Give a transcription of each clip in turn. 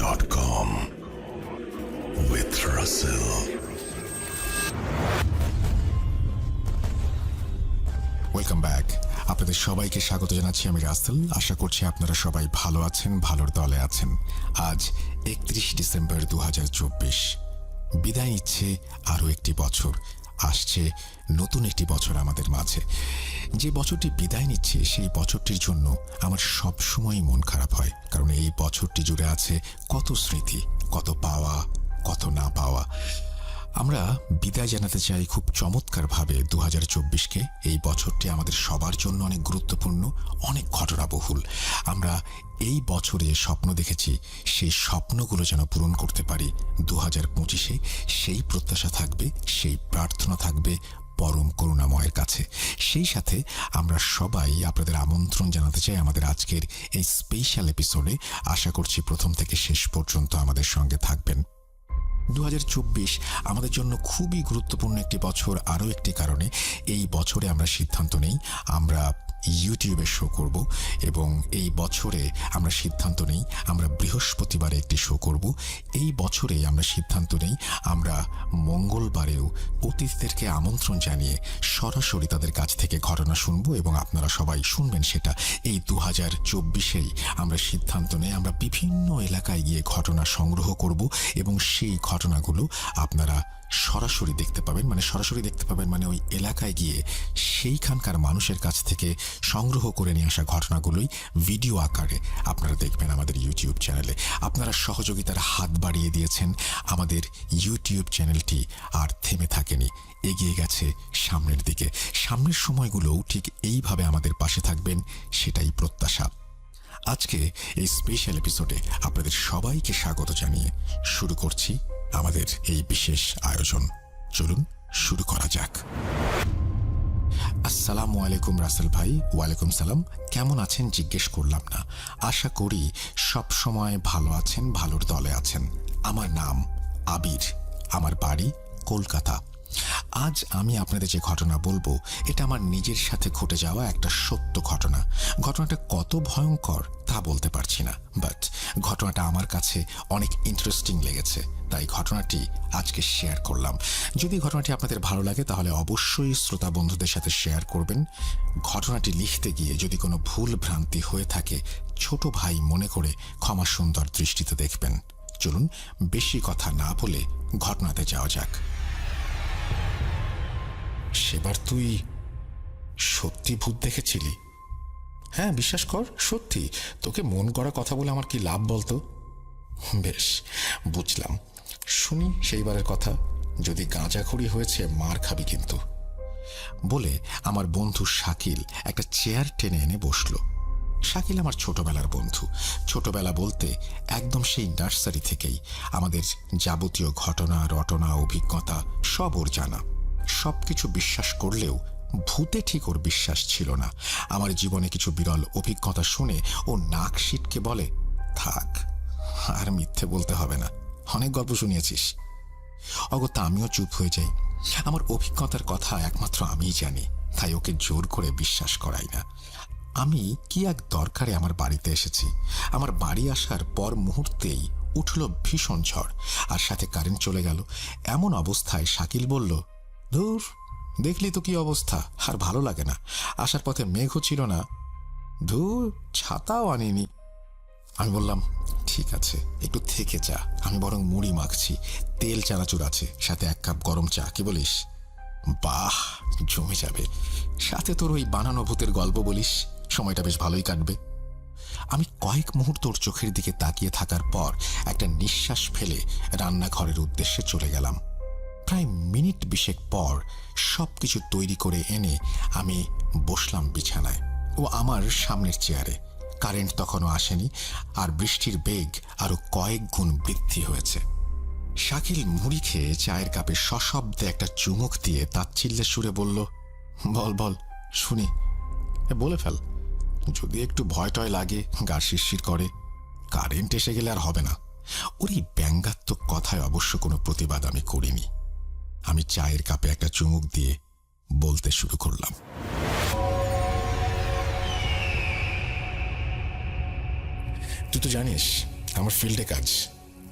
www.rslhappiness.com with Russell. Welcome back. আপনাদের সবাইকে স্বাগত জানাচ্ছি আমি রাসেল। আশা করছি আপনারা সবাই ভালো আছেন, ভালোর দলে আছেন। আজ 31 ডিসেম্বর 2024। বিদায় নিচ্ছে আরও একটি বছর। আসছে নতুন একটি বছর আমাদের মাঝে। যে বছরটি বিদায় নিচ্ছে সেই বছরটির জন্য আমার সবসময়ই মন খারাপ হয়, কারণ এই বছরটি জুড়ে আছে কত স্মৃতি, কত পাওয়া, কত না পাওয়া। আমরা বিদায় জানাতে চাই খুব চমৎকারভাবে 2024কে। এই বছরটি আমাদের সবার জন্য অনেক গুরুত্বপূর্ণ, অনেক ঘটনাবহুল। আমরা এই বছরে স্বপ্ন দেখেছি, সেই স্বপ্নগুলো যেন পূরণ করতে পারি 2025-এ। সেই প্রত্যাশা থাকবে, সেই প্রার্থনা থাকবে পরম করুণাময়ের কাছে। সেই সাথে আমরা সবাই আপনাদের আমন্ত্রণ জানাতে চাই আমাদের আজকের এই স্পেশাল এপিসোডে। আশা করছি প্রথম থেকে শেষ পর্যন্ত আমাদের সঙ্গে থাকবেন। 2024 আমাদের জন্য খুবই গুরুত্বপূর্ণ একটি বছর। আরও একটি কারণে এই বছরে আমরা সিদ্ধান্ত নেই আমরা ইউটিউবে শো করব, এবং এই বছরে আমরা সিদ্ধান্ত নেই আমরা বৃহস্পতিবারে একটি শো করব। এই বছরে আমরা সিদ্ধান্ত নেই আমরা মঙ্গলবারেও অতিথিদেরকে আমন্ত্রণ জানিয়ে সরাসরি তাদের কাছ থেকে ঘটনা শুনবো এবং আপনারা সবাই শুনবেন সেটা। এই 2024-এই আমরা সিদ্ধান্ত নেই আমরা বিভিন্ন এলাকায় গিয়ে ঘটনা সংগ্রহ করব এবং সেই ঘটনাগুলো আপনারা সরাসরি দেখতে পাবেন। সরাসরি দেখতে পাবেন মানে ওই এলাকায় গিয়ে সেইখানকার মানুষের কাছ থেকে সংগ্রহ করে নিয়ে আসা ঘটনাগুলোই ভিডিও আকারে আপনারা দেখবেন আমাদের ইউটিউব চ্যানেলে। আপনারা সহযোগিতার হাত বাড়িয়ে দিয়েছেন। আমাদের ইউটিউব চ্যানেলটি আর থেমে থাকেনি, এগিয়ে গেছে সামনের দিকে। সামনের সময়গুলোও ঠিক এইভাবে আমাদের পাশে থাকবেন, সেটাই প্রত্যাশা। আজকে এই স্পেশাল এপিসোডে আপনাদের সবাইকে স্বাগত জানিয়ে শুরু করছি আমাদের এই বিশেষ আয়োজন। চলুন শুরু করা যাক। আসসালামু আলাইকুম রাসেল ভাই। ওয়ালাইকুম সালাম। কেমন আছেন জিজ্ঞেস করলাম না, আশা করি সব সময় ভালো আছেন, ভালোর দলে আছেন। আমার নাম আবির, আমার বাড়ি কলকাতা। আজ আমি আপনাদের যে ঘটনা বলবো এটা আমার নিজের সাথে ঘটে যাওয়া একটা সত্য ঘটনা। ঘটনাটা কত ভয়ঙ্কর তা বলতে পারছি না, বাট ঘটনাটা আমার কাছে অনেক ইন্টারেস্টিং লেগেছে, তাই ঘটনাটি আজকে শেয়ার করলাম। যদি ঘটনাটি আপনাদের ভালো লাগে তাহলে অবশ্যই শ্রোতা বন্ধুদের সাথে শেয়ার করবেন। ঘটনাটি লিখতে গিয়ে যদি কোনো ভুল ভ্রান্তি হয়ে থাকে ছোট ভাই মনে করে ক্ষমা সুন্দর দৃষ্টিতে দেখবেন। চলুন বেশি কথা না বলে ঘটনাতে যাওয়া যাক। সেবার তুই সত্যি ভূত দেখেছিলি? হ্যাঁ, বিশ্বাস কর, সত্যি। তোকে মন গড়া কথা বলে আমার কি লাভ বলতো? বেশ, বুঝলাম। শুনি সেইবারের কথা। যদি গাঁজাখড়ি হয়েছে মার খাবি কিন্তু। বলে আমার বন্ধু শাকিল একটা চেয়ার টেনে এনে বসল। শাকিল আমার ছোটবেলার বন্ধু। ছোটবেলা বলতে একদম সেই নার্সারি থেকেই আমাদের যাবতীয় ঘটনা রটনা অভিজ্ঞতা সব ওর জানা। সবকিছু বিশ্বাস করলেও ভূতে ঠিক ওর বিশ্বাস ছিল না। আমার জীবনে কিছু বিরল অভিজ্ঞতা শুনে ও নাক সিটকে বলে, থাক আর মিথ্যে বলতে হবে না, অনেক গল্প শুনিয়েছিস। অগত্যা আমিও চুপ হয়ে যাই। আমার অভিজ্ঞতার কথা একমাত্র আমিই জানি, তাই ওকে জোর করে বিশ্বাস করাই না। আমি কি এক দরকারে আমার বাড়িতে এসেছি। আমার বাড়ি আসার পর মুহূর্তেই উঠল ভীষণ ঝড়, আর সাথে কারেন্ট চলে গেল। এমন অবস্থায় শাকিল বলল, ধুর, দেখলি তো কি অবস্থা, আর ভালো লাগে না। আসার পথে মেঘও ছিল না, ধুর, ছাতাও আনিনি। আমি বললাম, ঠিক আছে, একটু থেকে যা, আমি বরং মুড়ি মাখছি, তেল চানাচুর আছে, সাথে 1 কাপ গরম চা, কি বলিস? বাহ, জমে যাবে। সাথে তোর ওই বানানো ভূতের গল্প বলিস, সময়টা বেশ ভালোই কাটবে। আমি কয়েক মুহূর্ত ওর চোখের দিকে তাকিয়ে থাকার পর একটা নিঃশ্বাস ফেলে রান্নাঘরের উদ্দেশ্যে চলে গেলাম। প্রায় মিনিট 20 পর সবকিছু তৈরি করে এনে আমি বসলাম বিছানায়, ও আমার সামনের চেয়ারে। কারেন্ট তখনও আসেনি, আর বৃষ্টির বেগ আরো কয়েক গুণ বৃদ্ধি হয়েছে। শাকিল মুড়ি খেয়ে চায়ের কাপে সশব্দে একটা চুমুক দিয়ে তাচ্ছিল্যে সুরে বলল, বল বল, শুনি। বলে ফেল। যদি একটু ভয় টয় লাগে, গা শিরশির করে, কারেন্ট এসে গেলে আর হবে না। ওর এই ব্যঙ্গাত্মক কথায় অবশ্য কোনো প্রতিবাদ আমি করিনি। আমি চায়ের কাপে একটা চুমুক দিয়ে বলতে শুরু করলাম, তুই তো জানিস আমার ফিল্ডে কাজ,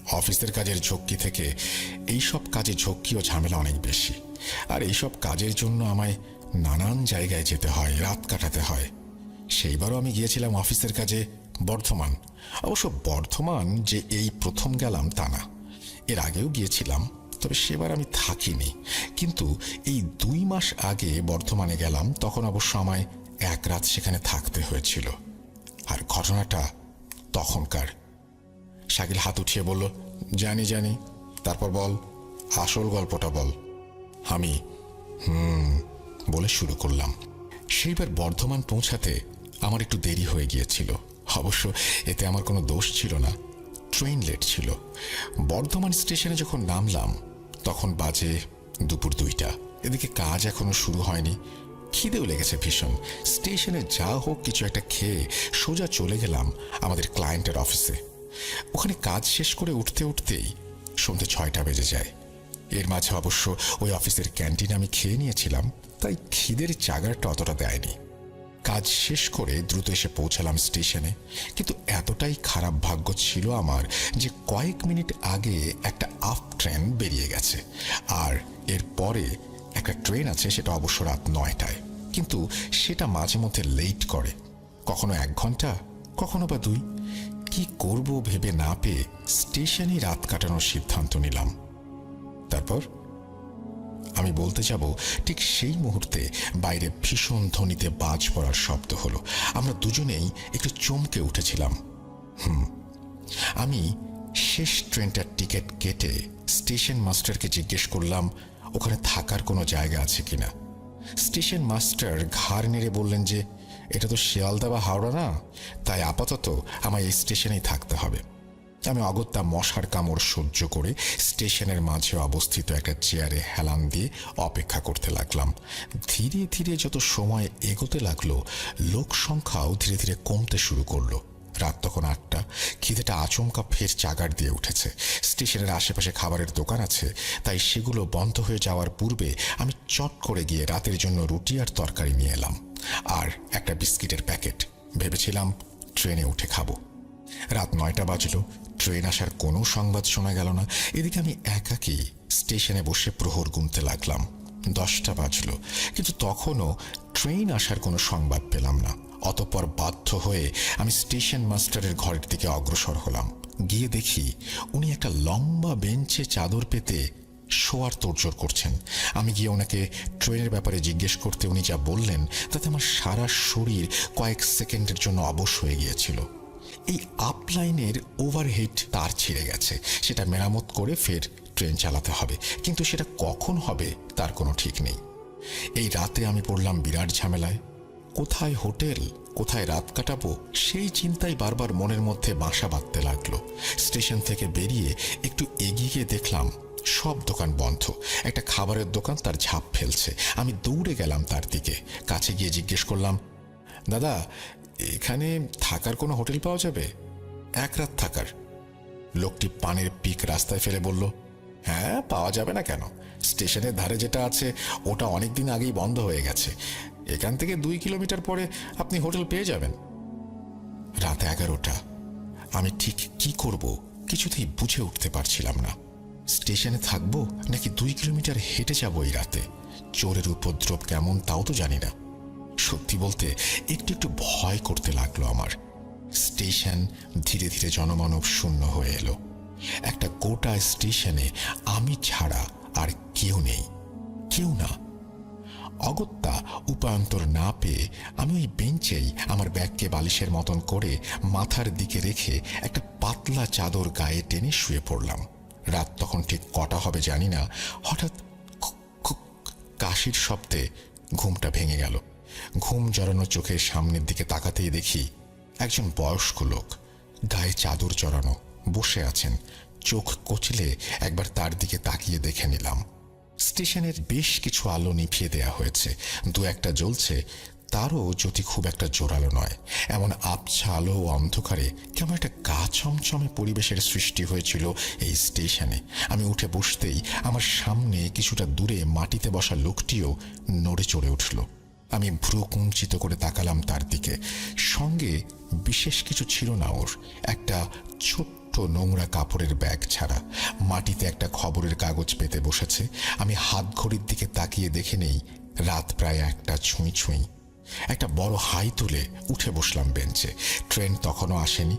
অফিসের কাজের ঝক্কি থেকে এইসব কাজে ঝক্কি ও ঝামেলা অনেক বেশি। আর এইসব কাজের জন্য আমায় নানান জায়গায় যেতে হয়, রাত কাটাতে হয়। সেইবারও আমি গিয়েছিলাম অফিসের কাজে বর্ধমান। অবশ্য বর্ধমান যে এই প্রথম গেলাম তা না, এর আগেও গিয়েছিলাম, তবে সেবার আমি থাকিনি। কিন্তু এই 2 মাস আগে বর্ধমানে গেলাম, তখন অবশ্য আমায় এক রাত সেখানে থাকতে হয়েছিল। আর ঘটনাটা তখনকার। শাকিল হাত উঠিয়ে বলল, জানি জানি, তারপর বল, আসল গল্পটা বল। আমি বলে শুরু করলাম। সেইবার বর্ধমান পৌঁছাতে আমার একটু দেরি হয়ে গিয়েছিল। অবশ্য এতে আমার কোনো দোষ ছিল না, ট্রেন লেট ছিল। বর্ধমান স্টেশনে যখন নামলাম তখন বাজে দুপুর 2টা। এদিকে কাজ এখনো শুরু হয়নি, খিদেও লেগেছে ভীষণ। স্টেশনে যা হোক কিছু একটা খেয়ে সোজা চলে গেলাম আমাদের ক্লায়েন্টের অফিসে। ওখানে কাজ শেষ করে উঠতে উঠতেই সন্ধ্যে 6টা বেজে যায়। এর মাঝে অবশ্য ওই অফিসের ক্যান্টিনে আমি খেয়ে নিয়েছিলাম, তাই খিদের জাগারটা অতটা দেয়নি। কাজ শেষ করে দ্রুত এসে পৌঁছালাম স্টেশনে। কিন্তু এতটাই খারাপ ভাগ্য ছিল আমার যে কয়েক মিনিট আগে একটা আপ ট্রেন বেরিয়ে গেছে, আর এর পরে একটা ট্রেন আছে, সেটা অবশ্য রাত 9টায়। কিন্তু সেটা মাঝে মধ্যে লেট করে, কখনো 1 ঘন্টা, কখনো বা 2। কি করব ভেবে না পেয়ে স্টেশনেই রাত কাটানোর সিদ্ধান্ত নিলাম। তারপর আমি বলতে যাব, ঠিক সেই মুহূর্তে বাইরে ভীষণ ধ্বনিতে বাজ পড়ার শব্দ হলো। আমরা দুজনেই একটু চমকে উঠেছিলাম। আমি শেষ ট্রেনটার টিকিট কেটে স্টেশন মাস্টারকে জিজ্ঞেস করলাম ওখানে থাকার কোনো জায়গা আছে কিনা। স্টেশন মাস্টার ঘাড় নেড়ে বললেন যে এটা তো শিয়ালদা বা হাওড়া না, তাই আপাতত আমায় এই স্টেশনেই থাকতে হবে। আমি অগত্যা মশার কামড় সহ্য করে স্টেশনের মাঝে অবস্থিত একটা চেয়ারে হেলান দিয়ে অপেক্ষা করতে লাগলাম। ধীরে ধীরে যত সময় এগোতে লাগলো, লোক সংখ্যাও ধীরে ধীরে কমতে শুরু করলো। রাত তখন 8টা। খিদেটা আচমকা ফের চাগার দিয়ে উঠেছে। স্টেশনের আশেপাশে খাবারের দোকান আছে, তাই সেগুলো বন্ধ হয়ে যাওয়ার পূর্বে আমি চট করে গিয়ে রাতের জন্য রুটি আর তরকারি নিয়ে এলাম, আর একটা বিস্কিটের প্যাকেট। ভেবেছিলাম ট্রেনে উঠে খাবো। রাত 9টা বাজলো, ট্রেন আসার কোনো সংবাদ শোনা গেল না। এদিকে আমি একাকী স্টেশনে বসে প্রহর গুনতে লাগলাম। 10টা বাজলো, কিন্তু তখনও ট্রেন আসার কোনো সংবাদ পেলাম না। অতঃপর বাধ্য হয়ে আমি স্টেশন মাস্টারের ঘরের দিকে অগ্রসর হলাম। গিয়ে দেখি উনি একটা লম্বা বেঞ্চে চাদর পেতে শোয়ার তোড়জোড় করছেন। আমি গিয়ে ওনাকে ট্রেনের ব্যাপারে জিজ্ঞেস করতে উনি যা বললেন তাতে আমার সারা শরীর কয়েক সেকেন্ডের জন্য অবশ হয়ে গিয়েছিল। এই আপলাইনের ওভারহেড তার ছিঁড়ে গেছে, সেটা মেরামত করে ফের ট্রেন চালাতে হবে, কিন্তু সেটা কখন হবে তার কোনো ঠিক নেই। এই রাতে আমি পড়লাম বিরাট ঝামেলায়। কোথায় হোটেল, কোথায় রাত কাটাবো, সেই চিন্তাই বারবার মনের মধ্যে বাসা বাঁধতে লাগলো। স্টেশন থেকে বেরিয়ে একটু এগিয়ে গিয়ে দেখলাম সব দোকান বন্ধ। একটা খাবারের দোকান তার ঝাঁপ ফেলছে। আমি দৌড়ে গেলাম তার দিকে। কাছে গিয়ে জিজ্ঞেস করলাম, দাদা এখানে থাকার কোনো হোটেল পাওয়া যাবে? 1 রাত থাকার। লোকটি পানের পিক রাস্তায় ফেলে বলল, হ্যাঁ পাওয়া যাবে না কেন, স্টেশনের ধারে যেটা আছে ওটা অনেকদিন আগেই বন্ধ হয়ে গেছে। এখান থেকে 2 কিলোমিটার পরে আপনি হোটেল পেয়ে যাবেন। রাত 11টা। আমি ঠিক কি করব কিছুতেই বুঝে উঠতে পারছিলাম না। স্টেশনে থাকবো নাকি 2 কিলোমিটার হেঁটে যাবো এই রাতে? চোরের উপদ্রব কেমন তাও তো জানি না। সত্যি বলতে একটু একটু ভয় করতে লাগলো আমার। স্টেশন ধীরে ধীরে জনমানব শূন্য হয়ে এলো। একটা গোটা স্টেশনে আমি ছাড়া আর কেউ নেই, কেউ না। অগত্যা উপায়ন্তর না পেয়ে আমি ওই বেঞ্চেই আমার ব্যাগকে বালিশের মতন করে মাথার দিকে রেখে একটা পাতলা চাদর গায়ে টেনে শুয়ে পড়লাম। রাত তখন ঠিক কটা হবে জানি না, হঠাৎ কাশির শব্দে ঘুমটা ভেঙে গেল। ঘুম জড়ানো চোখের সামনের দিকে তাকাতেই দেখি একজন বয়স্ক লোক, গায়ে চাদর জড়ানো, বসে আছেন। চোখ কচলে একবার তার দিকে তাকিয়ে দেখে নিলাম। স্টেশনের বেশ কিছু আলো নিভিয়ে দেয়া হয়েছে, 2-1টা জ্বলছে, তারও জ্যোতি খুব একটা জোরালো নয়। এমন আবছা আলো ও অন্ধকারে কেমন একটা গা ছমছমে পরিবেশের সৃষ্টি হয়েছিল এই স্টেশনে। আমি উঠে বসতেই আমার সামনে কিছুটা দূরে মাটিতে বসা লোকটিও নড়ে চড়ে উঠল। আমি ভ্রু কুঞ্চিত করে তাকালাম তার দিকে। সঙ্গে বিশেষ কিছু ছিল না ওর, একটা ছোট্ট ছোট্ট নোংরা কাপড়ের ব্যাগ ছাড়া মাটিতে একটা খবরের কাগজ পেতে বসেছে। আমি হাত ঘড়ির দিকে তাকিয়ে দেখে নেই রাত প্রায় 1টা ছুঁই ছুঁই। একটা বড় হাই তুলে উঠে বসলাম বেঞ্চে। ট্রেন তখনও আসেনি।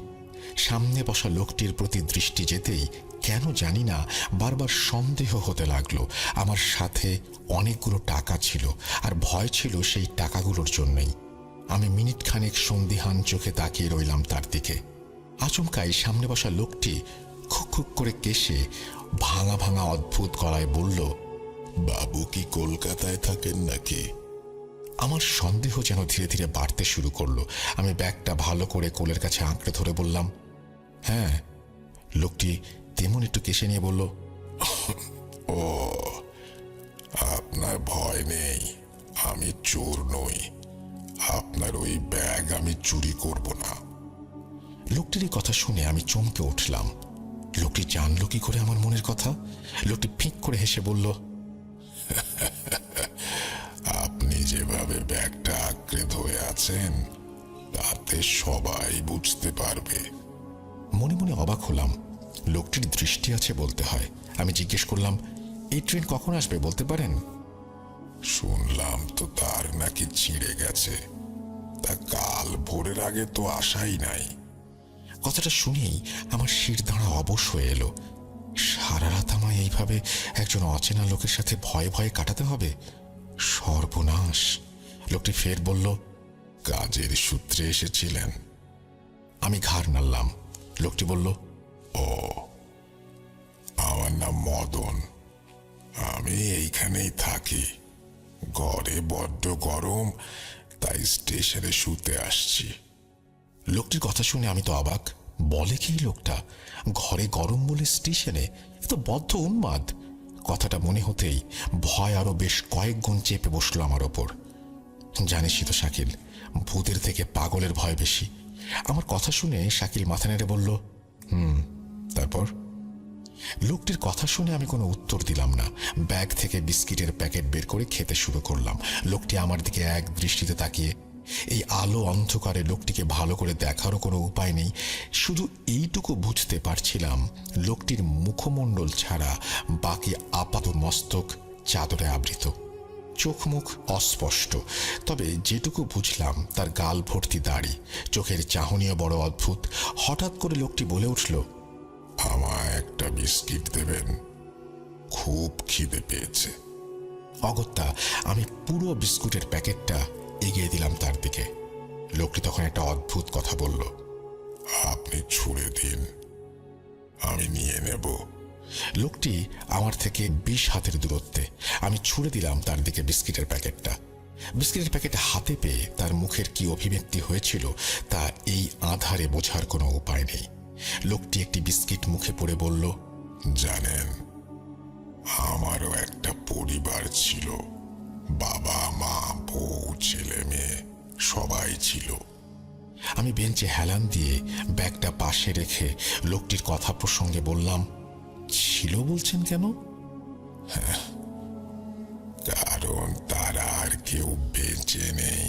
সামনে বসা লোকটির প্রতি দৃষ্টি যেতেই কেন জানি না বারবার সন্দেহ হতে লাগলো। আমার সাথে অনেকগুলো টাকা ছিল, আর ভয় ছিল সেই টাকাগুলোর জন্যই। আমি মিনিট খানেক সন্দিহান চোখে তাকিয়ে রইলাম তার দিকে। আচমকাই সামনে বসা লোকটি খুক খুক করে কেশে ভাঙা ভাঙা অদ্ভুত গলায় বলল, বাবু কি কলকাতায় থাকেন নাকি? আমার সন্দেহ যেন ধীরে ধীরে বাড়তে শুরু করলো। আমি ব্যাগটা ভালো করে কোলের কাছে আঁকড়ে ধরে বললাম, হ্যাঁ। লোকটি তেমন একটু কেশে নিয়ে বলল, ও, আপনার ভয় নেই, আমি চোর নই। আপনার ওই ব্যাগ আমি চুরি করব না। লোকটির এই কথা শুনে আমি চমকে উঠলাম। লোকটি জানলো কি করে আমার মনের কথা? লোকটি ফিক করে হেসে বলল, আপনি যেভাবে ব্যাগটা আঁকড়ে ধরে আছেন তাতে সবাই বুঝতে পারবে। মনে মনে অবাক হলাম। লোকটির দৃষ্টি আছে বলতে হয়। আমি জিজ্ঞেস করলাম, এই ট্রেন কখন আসবে বলতে পারেন? শুনলাম তো তার নাকি ছিঁড়ে গেছে, তা কাল ভোরের আগে তো আশাই নাই। কথাটা শুনেই আমার শির দাঁড়া অবশ হয়ে এলো। সারা রাত আমায় এইভাবে একজন অচেনা লোকের সাথে ভয়ে ভয়ে কাটাতে হবে? সর্বনাশ! লোকটি ফের বলল, কাজের সূত্রে এসেছিলেন? আমি ঘাড় নাড়লাম। লোকটি বলল, ও, আমার নাম মদন, আমি এইখানেই থাকি। ঘরে বড্ড গরম, তাই স্টেশনে শুতে আসছি। লোকটির কথা শুনে আমি তো অবাক। বলে কি লোকটা? ঘরে গরম বলে স্টেশনে? এ তো বদ্ধ উন্মাদ। কথাটা মনে হতেই ভয় আরো বেশ কয়েক গুণ চেপে বসলো আমার ওপর। জানিসই তো শাকিল, ভূতের থেকে পাগলের ভয় বেশি। আমার কথা শুনে শাকিল মাথা নেড়ে বলল, তারপর? লোকটির কথা শুনে আমি কোনো উত্তর দিলাম না। ব্যাগ থেকে বিস্কিটের প্যাকেট বের করে খেতে শুরু করলাম। লোকটি আমার দিকে এক দৃষ্টিতে তাকিয়ে। এই আলো অন্ধকারে লোকটিকে ভালো করে দেখারও কোনো উপায় নেই। শুধু এইটুকু বুঝতে পারছিলাম, লোকটির মুখমণ্ডল ছাড়া বাকি আপাত মস্তক চাদরে আবৃত। চোখ মুখ অস্পষ্ট, তবে যেটুকু বুঝলাম তার গাল ভর্তি দাড়ি, চোখের চাহনিও বড় অদ্ভুত। হঠাৎ করে লোকটি বলে উঠল, আমায় একটা বিস্কিট দেবেন, খুব খিদে পেয়েছে। অগত্যা আমি পুরো বিস্কুটের প্যাকেটটা এগিয়ে দিলাম তার দিকে। লোকটি তখন একটা অদ্ভুত কথা বলল, আপনি ছুঁড়ে দিন, আমি নিয়ে নেব। লোকটি আমার থেকে 20 হাতের দূরত্বে। আমি ছুঁড়ে দিলাম তার দিকে বিস্কিটের প্যাকেটটা। বিস্কিটের প্যাকেট হাতে পেয়ে তার মুখের কি অভিব্যক্তি হয়েছিল তা এই আঁধারে বোঝার কোনো উপায় নেই। লোকটি একটি বিস্কিট মুখে পুরে বলল, জানেন, আমারও একটা পরিবার ছিল, বাবা মা বউ ছেলে মেয়ে সবাই ছিল। আমি বেঞ্চে হেলান দিয়ে ব্যাগটা পাশে রেখে লোকটির কথা প্রসঙ্গে বললাম, ছিল বলছেন কেন? কারণ তারা আর কেউ বেঁচে নেই।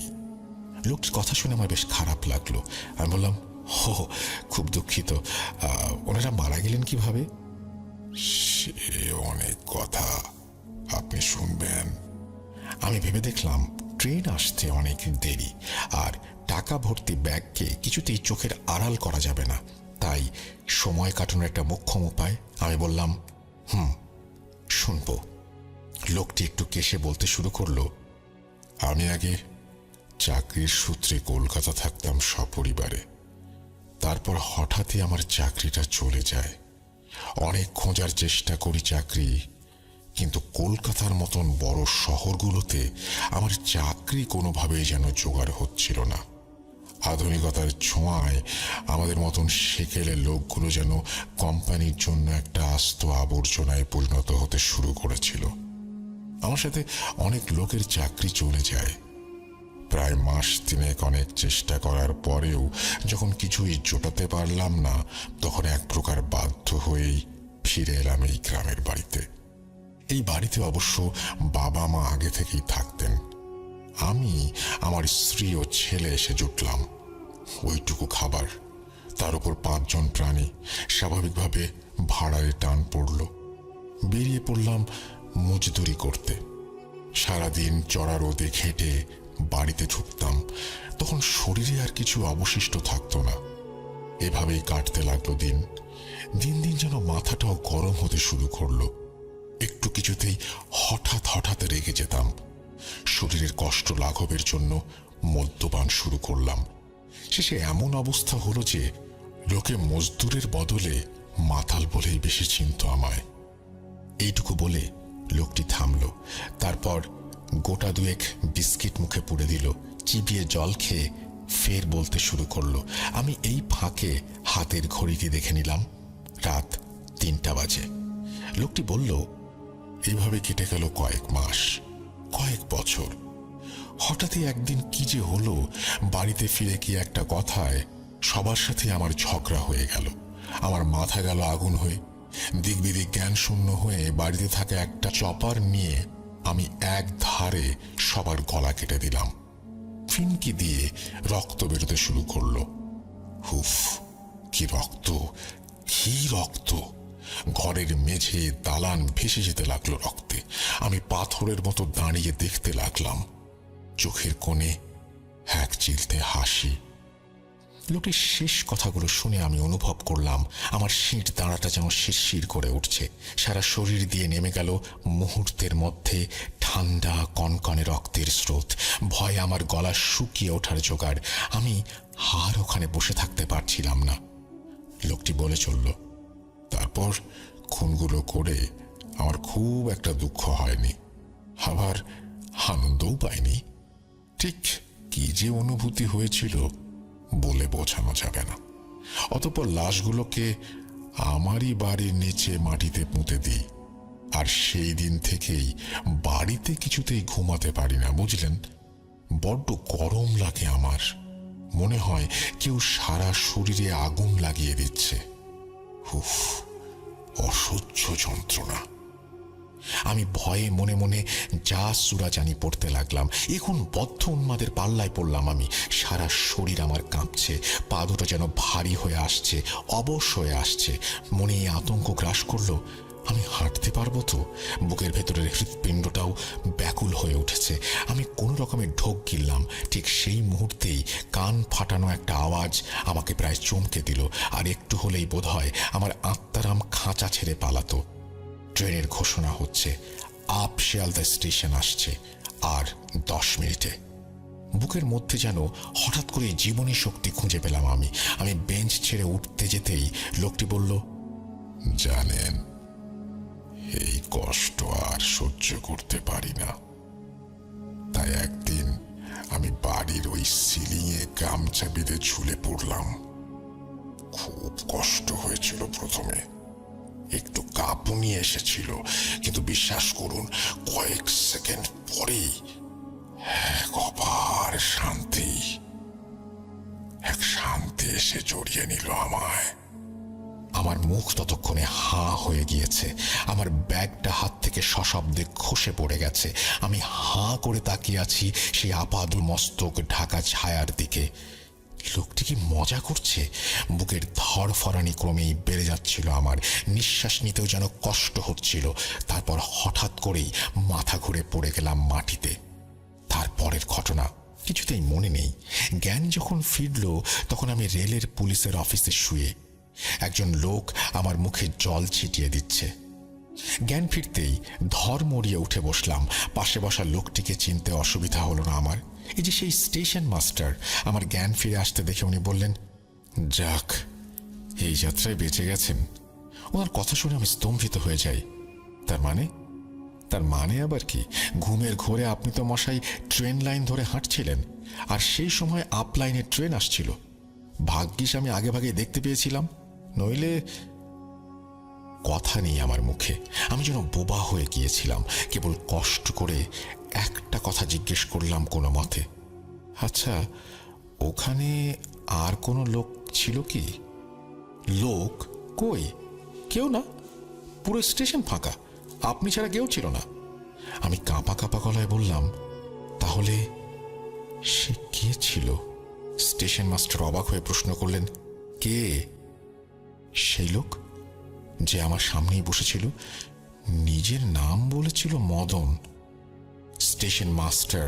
লোকটির কথা শুনে আমার বেশ খারাপ লাগলো। আমি বললাম, হো, খুব দুঃখিত। ওনারা মারা গেলেন কিভাবে? সে অনেক কথা, আপনি শুনবেন? আমি ভেবে দেখলাম ট্রেন আসতে অনেক দেরি, আর টাকা ভর্তি ব্যাগকে কিছুতেই চোখের আড়াল করা যাবে না। তাই সময় কাটানোর একটা মোক্ষম উপায়। আমি বললাম, শুনবো। লোকটি একটু কেশে বলতে শুরু করলো, আমি আগে চাকরির সূত্রে কলকাতা থাকতাম সপরিবারে। তারপর হঠাৎই আমার চাকরিটা চলে যায়। অনেক খোঁজার চেষ্টা করি চাকরি, কিন্তু কলকাতার মতন বড় শহরগুলোতে আমার চাকরি কোনোভাবেই যেন জোগাড় হচ্ছিল না। আধুনিকতার ছোঁয়ায় আমাদের মতন সেকেলের লোকগুলো যেন কোম্পানির জন্য একটা আস্ত আবর্জনায় পরিণত হতে শুরু করেছিল। আমার সাথে অনেক লোকের চাকরি চলে যায়। প্রায় মাস তিনেক অনেক চেষ্টা করার পরেও যখন কিছুই জোটাতে পারলাম না, তখন এক প্রকার বাধ্য হয়েই ফিরে এলাম এই গ্রামের বাড়িতে। এই বাড়িতে অবশ্য বাবা মা আগে থেকেই থাকতেন। আমি, আমার স্ত্রী ও ছেলে এসে জুটলাম। ওইটুকু খাবার, তার উপর 5 জন প্রাণী, স্বাভাবিকভাবে ভাড়ায় টান পড়ল। বেরিয়ে পড়লাম মজদুরি করতে। সারাদিন চড়া রোদে খেটে বাড়িতে ঢুকতাম, তখন শরীরে আর কিছু অবশিষ্ট থাকতো না। এভাবেই কাটতে লাগলো দিন। দিন দিন যেন মাথাটাও গরম হতে শুরু করলো। একটু কিছুতেই হঠাৎ হঠাৎ রেগে যেতাম। শরীরের কষ্ট লাঘবের জন্য মদ্যপান শুরু করলাম। শেষে এমন অবস্থা হলো যে লোকে মজদুরের বদলে মাতাল বলেই বেশি চিনত আমায়। এইটুকু বলে লোকটি থামল। তারপর গোটা দুয়েক বিস্কিট মুখে পুড়ে দিল, চিবিয়ে জল খেয়ে ফের বলতে শুরু করলো। আমি এই ফাঁকে হাতের ঘড়িটি দেখে নিলাম, রাত 3টা বাজে। লোকটি বলল, এইভাবে কেটে গেল কয়েক মাস, কয়েক বছর। হঠাৎই একদিন কি যে হলো, বাড়িতে ফিরে কি একটা কথায় সবার সাথে আমার ঝগড়া হয়ে গেল। আমার মাথা গেল আগুন হয়ে। দিক বিদিক জ্ঞান শূন্য হয়ে বাড়িতে থাকা একটা চপার নিয়ে আমি এক ধারে সবার গলা কেটে দিলাম। ফিনকি দিয়ে রক্ত বেরোতে শুরু করলো। হুফ, কি রক্ত, কি রক্ত! ঘরের মেঝে দালান ভেসে যেতে লাগলো রক্তে। আমি পাথরের মতো দাঁড়িয়ে দেখতে লাগলাম। চোখের কোণে এক চিলতে হাসি। লোকটির শেষ কথাগুলো শুনে আমি অনুভব করলাম আমার শির দাঁড়াটা যেন শিরশির করে উঠছে। সারা শরীর দিয়ে নেমে গেল মুহূর্তের মধ্যে ঠান্ডা কনকনে রক্তের স্রোত। ভয়ে আমার গলা শুকিয়ে ওঠার জোগাড়। আমি আর ওখানে বসে থাকতে পারছিলাম না। লোকটি বলে চলল, তারপর খুনগুলো করে আমার খুব একটা দুঃখ হয়নি, আবার আনন্দও পাইনি। ঠিক কি যে অনুভূতি হয়েছিল বলে বোঝানো যাবে না। অতঃপর লাশগুলোকে আমারই বাড়ির নিচে মাটিতে পুঁতে দিই। আর সেই দিন থেকেই বাড়িতে কিছুতেই ঘুমাতে পারি না, বুঝলেন? বড্ড গরম লাগে আমার। মনে হয় কেউ সারা শরীরে আগুন লাগিয়ে দিচ্ছে। উফ, অসহ্য যন্ত্রণা। আমি ভয়ে মনে মনে যা সূরা জানি পড়তে লাগলাম। এখন বদ্ধ উন্মাদের পাল্লায় পড়লাম আমি। সারা শরীর আমার কাঁপছে, পা দুটো যেন ভারী হয়ে আসছে, অবশ হয়ে আসছে। মনে এই আতঙ্ক গ্রাস করলো, আমি হাঁটতে পারবো তো? বুকের ভেতরের হৃৎপিণ্ডটাও ব্যাকুল হয়ে উঠেছে। আমি কোনো রকমে ঢোক গিললাম। ঠিক সেই মুহূর্তেই কান ফাটানো একটা আওয়াজ আমাকে প্রায় চমকে দিল। আর একটু হলেই বোধহয় আমার আত্মারাম খাঁচা ছেড়ে পালাতো। ট্রেনের ঘোষণা হচ্ছে, আপ শিয়ালদা স্টেশন আসছে আর 10 মিনিটে। বুকের মধ্যে যেন হঠাৎ করে জীবনী শক্তি খুঁজে পেলাম আমি। আমি বেঞ্চ ছেড়ে উঠতে যেতেই লোকটি বলল, জানেন, এই কষ্ট আর সহ্য করতে পারি না। তাই একদিন আমি বাড়ির ওই সিলিংয়ে গামছা বেঁধে ঝুলে পড়লাম। খুব কষ্ট হয়েছিল প্রথমে, একটু কাঁপুনি এসেছিল, কিন্তু বিশ্বাস করুন কয়েক সেকেন্ড পরেই এক অপার শান্তি, এক শান্তি এসে জড়িয়ে নিল আমায়। আমার মুখ ততক্ষণে হাঁ হয়ে গিয়েছে। আমার ব্যাগটা হাত থেকে সশব্দে খসে পড়ে গেছে। আমি হাঁ করে তাকিয়ে আছি সেই আপাদুল মস্তক ঢাকা ছায়ার দিকে। লোকটি কি মজা করছে? বুকের ধড়ফড়ানি ক্রমেই বেড়ে যাচ্ছিল আমার। নিঃশ্বাস নিতেও যেন কষ্ট হচ্ছিল। তারপর হঠাৎ করেই মাথা ঘুরে পড়ে গেলাম মাটিতে। তারপরের ঘটনা কিছুতেই মনে নেই। জ্ঞান যখন ফিরল তখন আমি রেলের পুলিশের অফিসে শুয়ে। একজন লোক আমার মুখে জল ছিটিয়ে দিচ্ছে। জ্ঞান ফিরতেই ধর মরিয়ে উঠে বসলাম। পাশে বসা লোকটিকে চিনতে অসুবিধা হলো না আমার। এই যে সেই স্টেশন মাস্টার। আমার জ্ঞান ফিরে আসতে দেখে উনি বললেন, যাক, এই যাত্রায় বেঁচে গেছেন। ওনার কথা শুনে আমি স্তম্ভিত হয়ে যাই। তার মানে আবার কি? ঘুমের ঘোরে আপনি তো মশাই ট্রেন লাইন ধরে হাঁটছিলেন, আর সেই সময় আপ লাইনে ট্রেন আসছিল। ভাগ্যিস আমি আগে ভাগে দেখতে পেয়েছিলাম, নইলে। কথা নেই আমার মুখে। আমি যেন বোবা হয়ে গিয়েছিলাম। কেবল কষ্ট করে একটা কথা জিজ্ঞেস করলাম কোনো মতে, আচ্ছা, ওখানে আর কোনো লোক ছিল কি? লোক কই? কেউ না, পুরো স্টেশন ফাঁকা, আপনি ছাড়া কেউ ছিল না। আমি কাঁপা কাঁপা গলায় বললাম, তাহলে সে কে ছিল? স্টেশন মাস্টার অবাক হয়ে প্রশ্ন করলেন, কে সেই লোক যে আমার সামনেই বসেছিল? নিজের নাম বলেছিল মদন। স্টেশন মাস্টার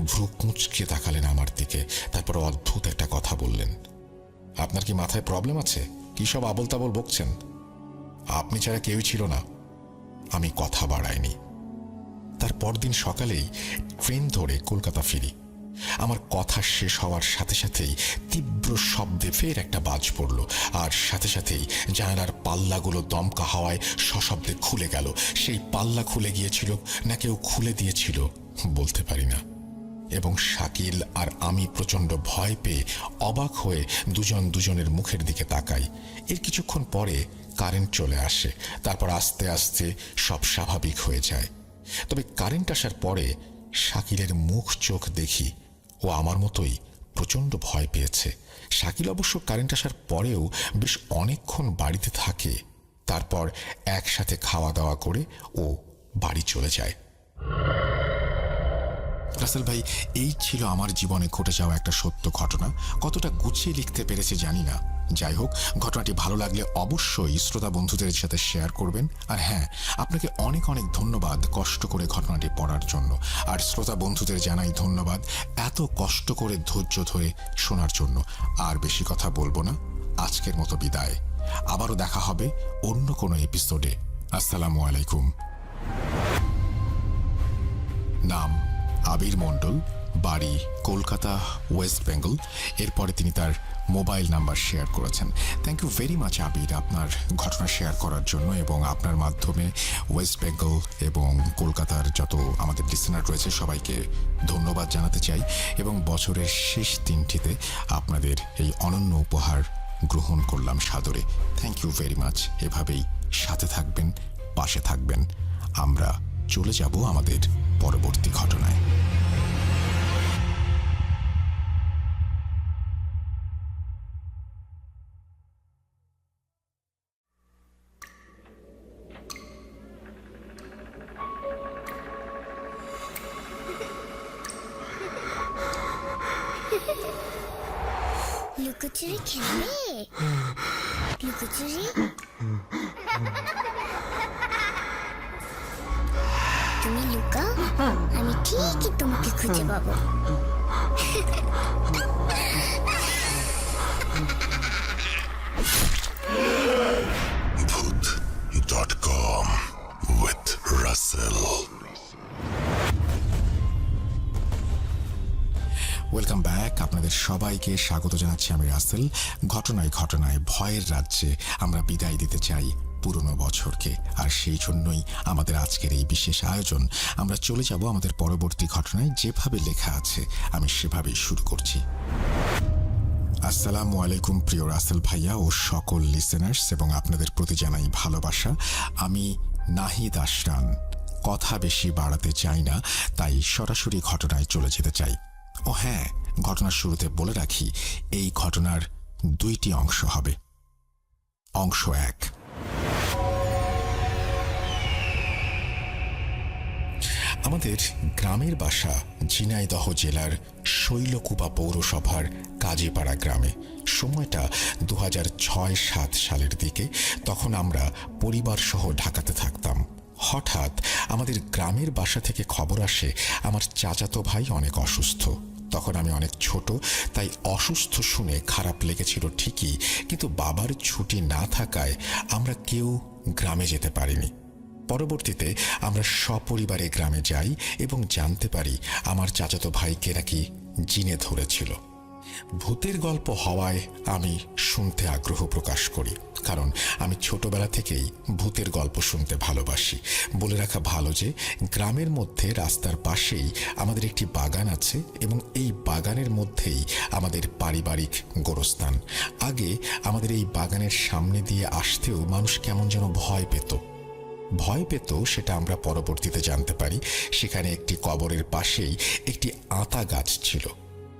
ভ্রু কুঁচকে তাকালেন আমার দিকে, তারপর অদ্ভুত একটা কথা বললেন। আপনার কি মাথায় প্রবলেম আছে? কি সব আবল তাবল বকছেন? আপনি ছাড়া কেউই ছিল না। আমি কথা বাড়াইনি। তার পরদিন সকালেই ট্রেন ধরে কলকাতা ফিরি। আমার কথা শেষ হওয়ার সাথে সাথেই তীব্র শব্দে ফের একটা বাজ পড়ল, আর সাথে সাথেই জানালার পাল্লাগুলো দমকা হাওয়ায় সশব্দে খুলে গেল। সেই পাল্লা খুলে গিয়েছিল না কেউ খুলে দিয়েছিল বলতে পারি না। এবং শাকিল আর আমি প্রচণ্ড ভয় পেয়ে অবাক হয়ে দুজন দুজনের মুখের দিকে তাকাই। এর কিছুক্ষণ পরে কারেন্ট চলে আসে, তারপর আস্তে আস্তে সব স্বাভাবিক হয়ে যায়। তবে কারেন্ট আসার পরে শাকিলের মুখ চোখ দেখি ও আমার মতোই প্রচণ্ড ভয় পেয়েছে। শাকিল অবশ্য কারেন্ট আসার পরেও বেশ অনেকক্ষণ বাড়িতে থাকে, তারপর একসাথে খাওয়া দাওয়া করে ও বাড়ি চলে যায়। রাসেল ভাই, এই ছিল আমার জীবনে ঘটে যাওয়া একটা সত্য ঘটনা। কতটা গুছিয়ে লিখতে পেরেছি জানি না। যাই হোক, ঘটনাটি ভালো লাগলে অবশ্যই শ্রোতা বন্ধুদের সাথে শেয়ার করবেন। আর হ্যাঁ, আপনাকে অনেক অনেক ধন্যবাদ কষ্ট করে ঘটনাটি পড়ার জন্য। আর শ্রোতা বন্ধুদের জানাই ধন্যবাদ এত কষ্ট করে ধৈর্য ধরে শোনার জন্য। আর বেশি কথা বলবো না, আজকের মতো বিদায়। আবারও দেখা হবে অন্য কোনো এপিসোডে। আসসালামু আলাইকুম। নাম আবির মণ্ডল, বাড়ি কলকাতা, ওয়েস্ট বেঙ্গল। এরপরে তিনি তার মোবাইল নাম্বার শেয়ার করেছেন। থ্যাংক ইউ ভেরি মাচ আবির, আপনার ঘটনা শেয়ার করার জন্য। এবং আপনার মাধ্যমে ওয়েস্ট বেঙ্গল এবং কলকাতার যত আমাদের লিসেনার রয়েছে সবাইকে ধন্যবাদ জানাতে চাই। এবং বছরের শেষ দিনটিতে আপনাদের এই অনন্য উপহার গ্রহণ করলাম সাদরে। Thank you very much. এভাবেই সাথে থাকবেন, পাশে থাকবেন। আমরা চলে যাব আমাদের পরবর্তী ঘটনায়। লুকোচুরি খেলবে? লুকোচুরি তুমি লুকাও, আমি ঠিকই তোমাকে খুঁজে পাবো। Voot.com with Russell. Welcome back. আপনাদের সবাইকে স্বাগত জানাচ্ছি আমি রাসেল। ঘটনায় ঘটনায় ভয়ের রাজ্যে আমরা বিদায় দিতে চাই পুরনো বছরকে। আর সেই জন্যই আমাদের আজকের এই বিশেষ আয়োজন। আমরা চলে যাব আমাদের পরবর্তী ঘটনায়। যেভাবে লেখা আছে আমি সেভাবেই শুরু করছি। আসসালামু আলাইকুম প্রিয় রাসেল ভাইয়া ও সকল লিসেনার্স, এবং আপনাদের প্রতি জানাই ভালোবাসা। আমি নাহিদ আশরান। কথা বেশি বাড়াতে চাই না, তাই সরাসরি ঘটনায় চলে যেতে চাই। ও হ্যাঁ, ঘটনার শুরুতে বলে রাখি, এই ঘটনার দুইটি অংশ হবে। অংশ এক। আমাদের গ্রামের বাসা ঝিনাইদহ জেলার শৈলকুপা পৌরসভার কাজীপাড়া গ্রামে। সময়টা 2006-07 সালের দিকে। তখন আমরা পরিবার সহ ঢাকাতে থাকতাম। হঠাৎ আমাদের গ্রামের বাসা থেকে খবর আসে আমার চাচাতো ভাই অনেক অসুস্থ। তখন আমি অনেক ছোট, তাই অসুস্থ শুনে খারাপ লেগেছিল ঠিকই, কিন্তু বাবার ছুটি না থাকায় আমরা কেউ গ্রামে যেতে পারিনি। পরবর্তীতে আমরা সপরিবারে গ্রামে যাই এবং জানতে পারি আমার চাচাতো ভাইকে নাকি জিনে ধরেছিল। ভূতের গল্প হওয়ায় আমি শুনতে আগ্রহ প্রকাশ করি, কারণ আমি ছোটবেলা থেকেই ভূতের গল্প শুনতে ভালোবাসি। বলে রাখা ভালো যে গ্রামের মধ্যে রাস্তার পাশেই আমাদের একটি বাগান আছে, এবং এই বাগানের মধ্যেই আমাদের পারিবারিক গোরস্থান। আগে আমাদের এই বাগানের সামনে দিয়ে আসতেও মানুষ কেমন যেন ভয় পেত। সেটা আমরা পরবর্তীতে জানতে পারি। সেখানে একটি কবরের পাশেই একটি আতা গাছ ছিল।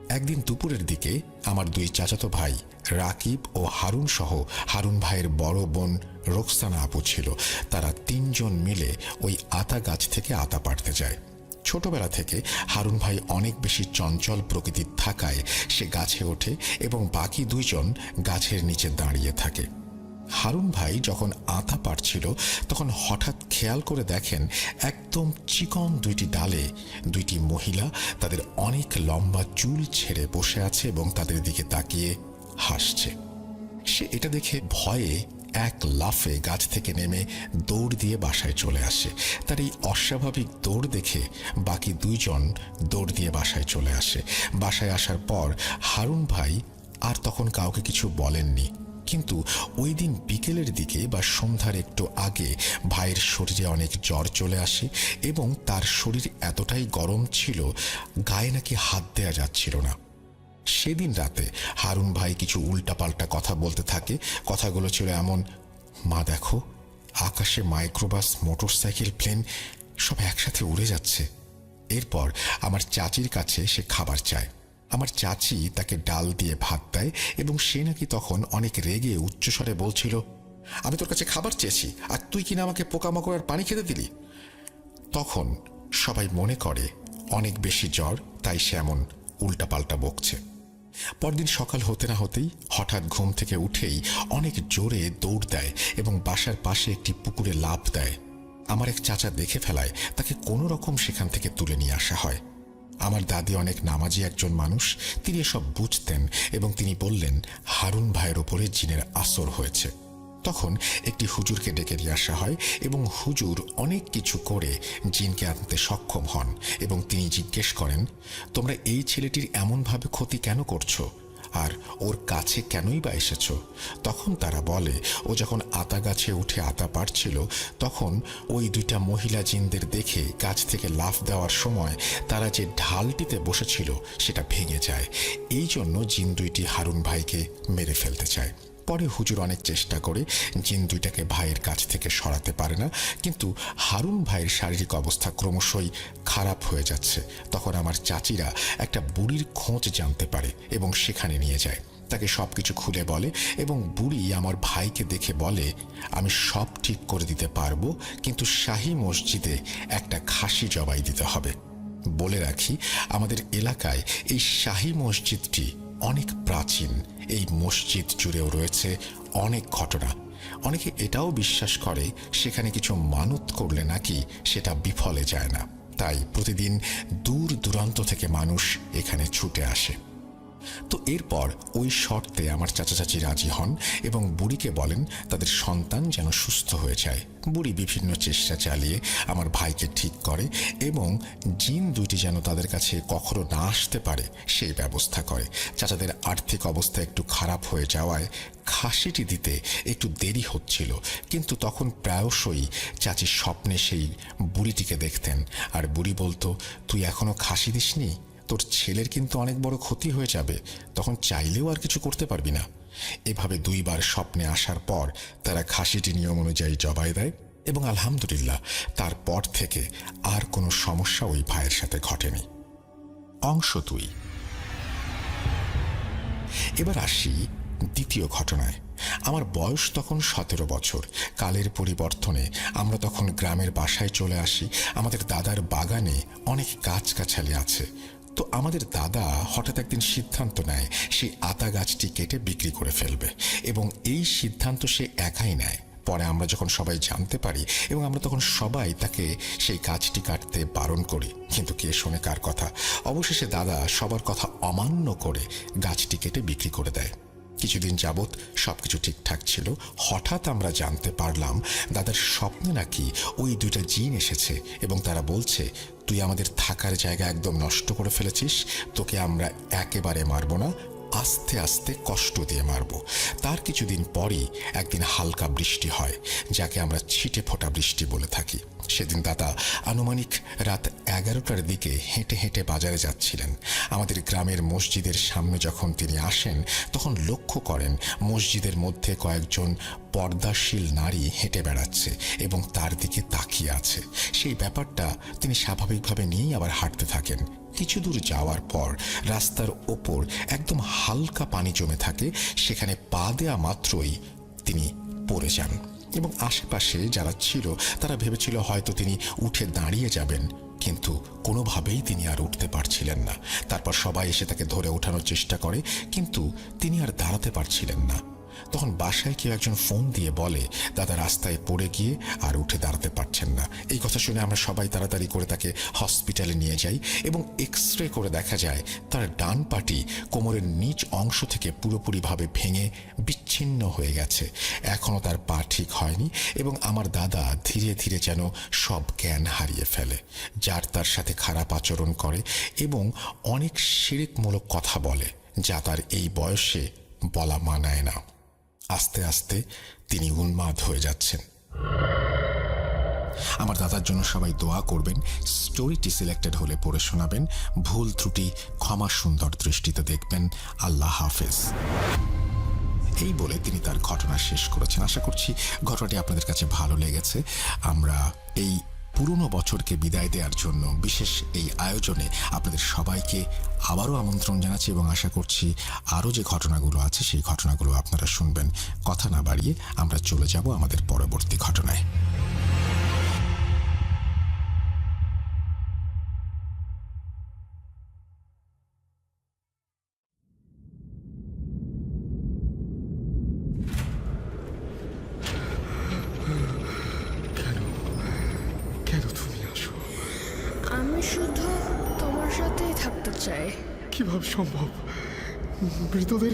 একদিন দুপুরের দিকে আমার দুই চাচাতো ভাই রাকিব ও হারুন সহ হারুন ভাইয়ের বড় বোন রোকসানা আপু ছিল। তারা তিনজন মিলে ওই আতা গাছ থেকে আতা পাড়তে যায়। ছোটবেলা থেকে হারুন ভাই অনেক বেশি চঞ্চল প্রকৃতির থাকায় সে গাছে ওঠে এবং বাকি দুইজন গাছের নিচে দাঁড়িয়ে থাকে। হারুন ভাই যখন আতা পাড়ছিল তখন হঠাৎ খেয়াল করে দেখেন একদম চিকন দুইটি ডালে দুইটি মহিলা তাদের অনেক লম্বা চুল ছেড়ে বসে আছে এবং তাদের দিকে তাকিয়ে হাসছে। সে এটা দেখে ভয়ে এক লাফে গাছ থেকে নেমে দৌড় দিয়ে বাসায় চলে আসে। তার এই অস্বাভাবিক দৌড় দেখে বাকি দুইজন দৌড় দিয়ে বাসায় চলে আসে। বাসায় আসার পর হারুন ভাই আর তখন কাউকে কিছু বলেননি, কিন্তু ওই দিন বিকেলের দিকে বা সন্ধ্যার একটু আগে ভাইয়ের শরীরে অনেক জ্বর চলে আসে এবং তার শরীর এতটাই গরম ছিল গায়ে নাকি হাত দেয়া যাচ্ছিল না। সেদিন রাতে হারুন ভাই কিছু উল্টাপাল্টা কথা বলতে থাকে। কথাগুলো ছিল এমন, মা দেখো আকাশে মাইক্রোবাস, মোটরসাইকেল, প্লেন সব একসাথে উড়ে যাচ্ছে। এরপর আমার চাচির কাছে সে খাবার চায়। আমার চাচি তাকে ডাল দিয়ে ভাত দেয় এবং সে নাকি তখন অনেক রেগে উচ্চস্বরে বলছিল, আমি তোর কাছে খাবার চেয়েছি আর তুই কিনা আমাকে পোকামাকড় আর পানি খেতে দিলি। তখন সবাই মনে করে অনেক বেশি জ্বর, তাই সে এমন উল্টাপাল্টা বকছে। পরদিন সকাল হতে না হতেই হঠাৎ ঘুম থেকে উঠেই অনেক জোরে দৌড় দেয় এবং বাসার পাশে একটি পুকুরে লাফ দেয়। আমার এক চাচা দেখে ফেলায় তাকে কোনো রকম সেখান থেকে তুলে নিয়ে আসা হয়। আমার দাদি অনেক নামাজি একজন মানুষ, তিনি এসব বুঝতেন এবং তিনি বললেন হারুন ভাইয়ের ওপরে জিনের আসর হয়েছে। তখন একটি হুজুরকে ডেকে নিয়ে আসা হয় এবং হুজুর অনেক কিছু করে জিনকে আনতে সক্ষম হন এবং তিনি জিজ্ঞেস করেন, তোমরা এই ছেলেটির এমনভাবে ক্ষতি কেন করছো আর ওর কাছে কেনই বা এসেছ? তখন তারা বলে, ও যখন আতা গাছে উঠে আতা পাড়ছিল তখন ওই দুইটা মহিলা জিনদের দেখে গাছ থেকে লাফ দেওয়ার সময় তারা যে ঢালটিতে বসেছিল সেটা ভেঙে যায়। এই জন্য জিন দুইটি হারুন ভাইকে মেরে ফেলতে চায়। পরে হুজুর অনেক চেষ্টা করে জিন দুইটাকে ভাইয়ের কাছ থেকে সরাতে পারে না, কিন্তু হারুন ভাইয়ের শারীরিক অবস্থা ক্রমশই খারাপ হয়ে যাচ্ছে। তখন আমার চাচিরা একটা বুড়ির খোঁজ জানতে পারে এবং সেখানে নিয়ে যায়। তাকে সব কিছু খুলে বলে এবং বুড়ি আমার ভাইকে দেখে বলে, আমি সব ঠিক করে দিতে পারবো, কিন্তু শাহী মসজিদে একটা খাসি জবাই দিতে হবে। বলে রাখি, আমাদের এলাকায় এই শাহী মসজিদটি অনেক প্রাচীন। এই মসজিদ জুড়েও রয়েছে অনেক ঘটনা। অনেকে এটাও বিশ্বাস করে সেখানে কিছু মানত করলে নাকি সেটা বিফলে যায় না, তাই প্রতিদিন দূর দূরান্ত থেকে মানুষ এখানে ছুটে আসে। তো এরপর ওই শর্তে আমার চাচা চাচি রাজি হন এবং বুড়িকে বলেন তাদের সন্তান যেন সুস্থ হয়ে যায়। বুড়ি বিভিন্ন চেষ্টা চালিয়ে আমার ভাইকে ঠিক করে এবং জিন দুইটি যেন তাদের কাছে কখনো না আসতে পারে সেই ব্যবস্থা করে। চাচাদের আর্থিক অবস্থা একটু খারাপ হয়ে যাওয়ায় খাসিটি দিতে একটু দেরি হচ্ছিল, কিন্তু তখন প্রায়শই চাচি স্বপ্নে সেই বুড়িটিকে দেখতেন আর বুড়ি বলতো, তুই এখনো খাসি দিসনি, তোর ছেলের কিন্তু অনেক বড় ক্ষতি হয়ে যাবে, তখন চাইলেও আর কিছু করতে পারবি না। এভাবে দুইবার স্বপ্নে আসার পর তারা খাসিটি নিয়ম অনুযায়ী জবাই দেয় এবং আলহামদুলিল্লাহ তারপর থেকে আর কোনো সমস্যা ওই ভাইয়ের সাথে ঘটেনি। অংশ 2। এবার আসি দ্বিতীয় ঘটনায়। আমার বয়স তখন 17 বছর। কালের পরিবর্তনে আমরা তখন গ্রামের বাসায় চলে আসি। আমাদের দাদার বাগানে অনেক গাছগাছালি আছে। তো আমাদের দাদা হঠাৎ একদিন সিদ্ধান্ত নেয় সেই আতা গাছটি কেটে বিক্রি করে ফেলবে এবং এই সিদ্ধান্ত সে একাই নেয়। পরে আমরা যখন সবাই জানতে পারি এবং আমরা তখন সবাই তাকে সেই গাছটি কাটতে বারণ করি, কিন্তু কে শোনে কার কথা। অবশেষে দাদা সবার কথা অমান্য করে গাছটি কেটে বিক্রি করে দেয়। কিছুদিন যাবৎ সবকিছু ঠিকঠাক ছিল। হঠাৎ আমরা জানতে পারলাম দাদার স্বপ্নে নাকি ওই দুইটা জিন এসেছে এবং তারা বলছে, তুই আমাদের থাকার জায়গা একদম নষ্ট করে ফেলেছিস, তোকে আমরা একেবারে মারব না, আস্তে আস্তে কষ্ট দিয়ে মারব। তার কিছুদিন পরই একদিন হালকা বৃষ্টি হয়, যাকে আমরা ছিটে ফোটা বৃষ্টি বলে থাকি। সেদিন দাদা আনুমানিক রাত 11টার দিকে হেঁটে হেঁটে বাজারে যাচ্ছিলেন। আমাদের গ্রামের মসজিদের সামনে যখন তিনি আসেন তখন লক্ষ্য করেন মসজিদের মধ্যে কয়েকজন পর্দাশীল নারী হেঁটে বেড়াচ্ছে এবং তার দিকে তাকিয়ে আছে। সেই ব্যাপারটা তিনি স্বাভাবিকভাবে নিয়েই আবার হাঁটতে থাকেন। কিছু দূর যাওয়ার পর রাস্তার ওপর একদম হালকা পানি জমে থাকে, সেখানে পা দেওয়া মাত্রই তিনি পড়ে যান এবং আশেপাশে যারা ছিল তারা ভেবেছিল হয়তো তিনি উঠে দাঁড়িয়ে যাবেন, কিন্তু কোনোভাবেই তিনি আর উঠতে পারছিলেন না। তারপর সবাই এসে তাকে ধরে ওঠানোর চেষ্টা করে, কিন্তু তিনি আর দাঁড়াতে পারছিলেন না। তখন বাসায় কেউ একজন ফোন দিয়ে বলে দাদা রাস্তায় পড়ে গিয়ে আর উঠে দাঁড়াতে পারছেন না। এই কথা শুনে আমরা সবাই তাড়াতাড়ি করে তাকে হসপিটালে নিয়ে যাই এবং এক্স রে করে দেখা যায় তার ডান পাটি কোমরের নিচ অংশ থেকে পুরোপুরিভাবে ভেঙে বিচ্ছিন্ন হয়ে গেছে। এখনও তার পা ঠিক হয়নি এবং আমার দাদা ধীরে ধীরে যেন সব জ্ঞান হারিয়ে ফেলে, যার তার সাথে খারাপ আচরণ করে এবং অনেক শিরকমূলক কথা বলে, যা তার এই বয়সে বলা মানায় না। আস্তে আস্তে তিনি উন্মাদ হয়ে যাচ্ছেন। আমার দাদার জন্য সবাই দোয়া করবেন। স্টোরিটি সিলেক্টেড হলে পড়ে শোনাবেন। ভুল ত্রুটি ক্ষমা সুন্দর দৃষ্টিতে দেখবেন। আল্লাহ হাফেজ। এই বলে তিনি তার ঘটনা শেষ করেছেন। আশা করছি ঘটনাটি আপনাদের কাছে ভালো লেগেছে। আমরা এই পুরনো বছরকে বিদায় দেওয়ার জন্য বিশেষ এই আয়োজনে আপনাদের সবাইকে আবারও আমন্ত্রণ জানাচ্ছি এবং আশা করছি আরও যে ঘটনাগুলো আছে সেই ঘটনাগুলো আপনারা শুনবেন। কথা না বাড়িয়ে আমরা চলে যাব আমাদের পরবর্তী ঘটনায়। কেন তুমি আসো? আমি শুধু তোমার সাথেই থাকতে চাই। কিভাবে সম্ভব? মৃতদের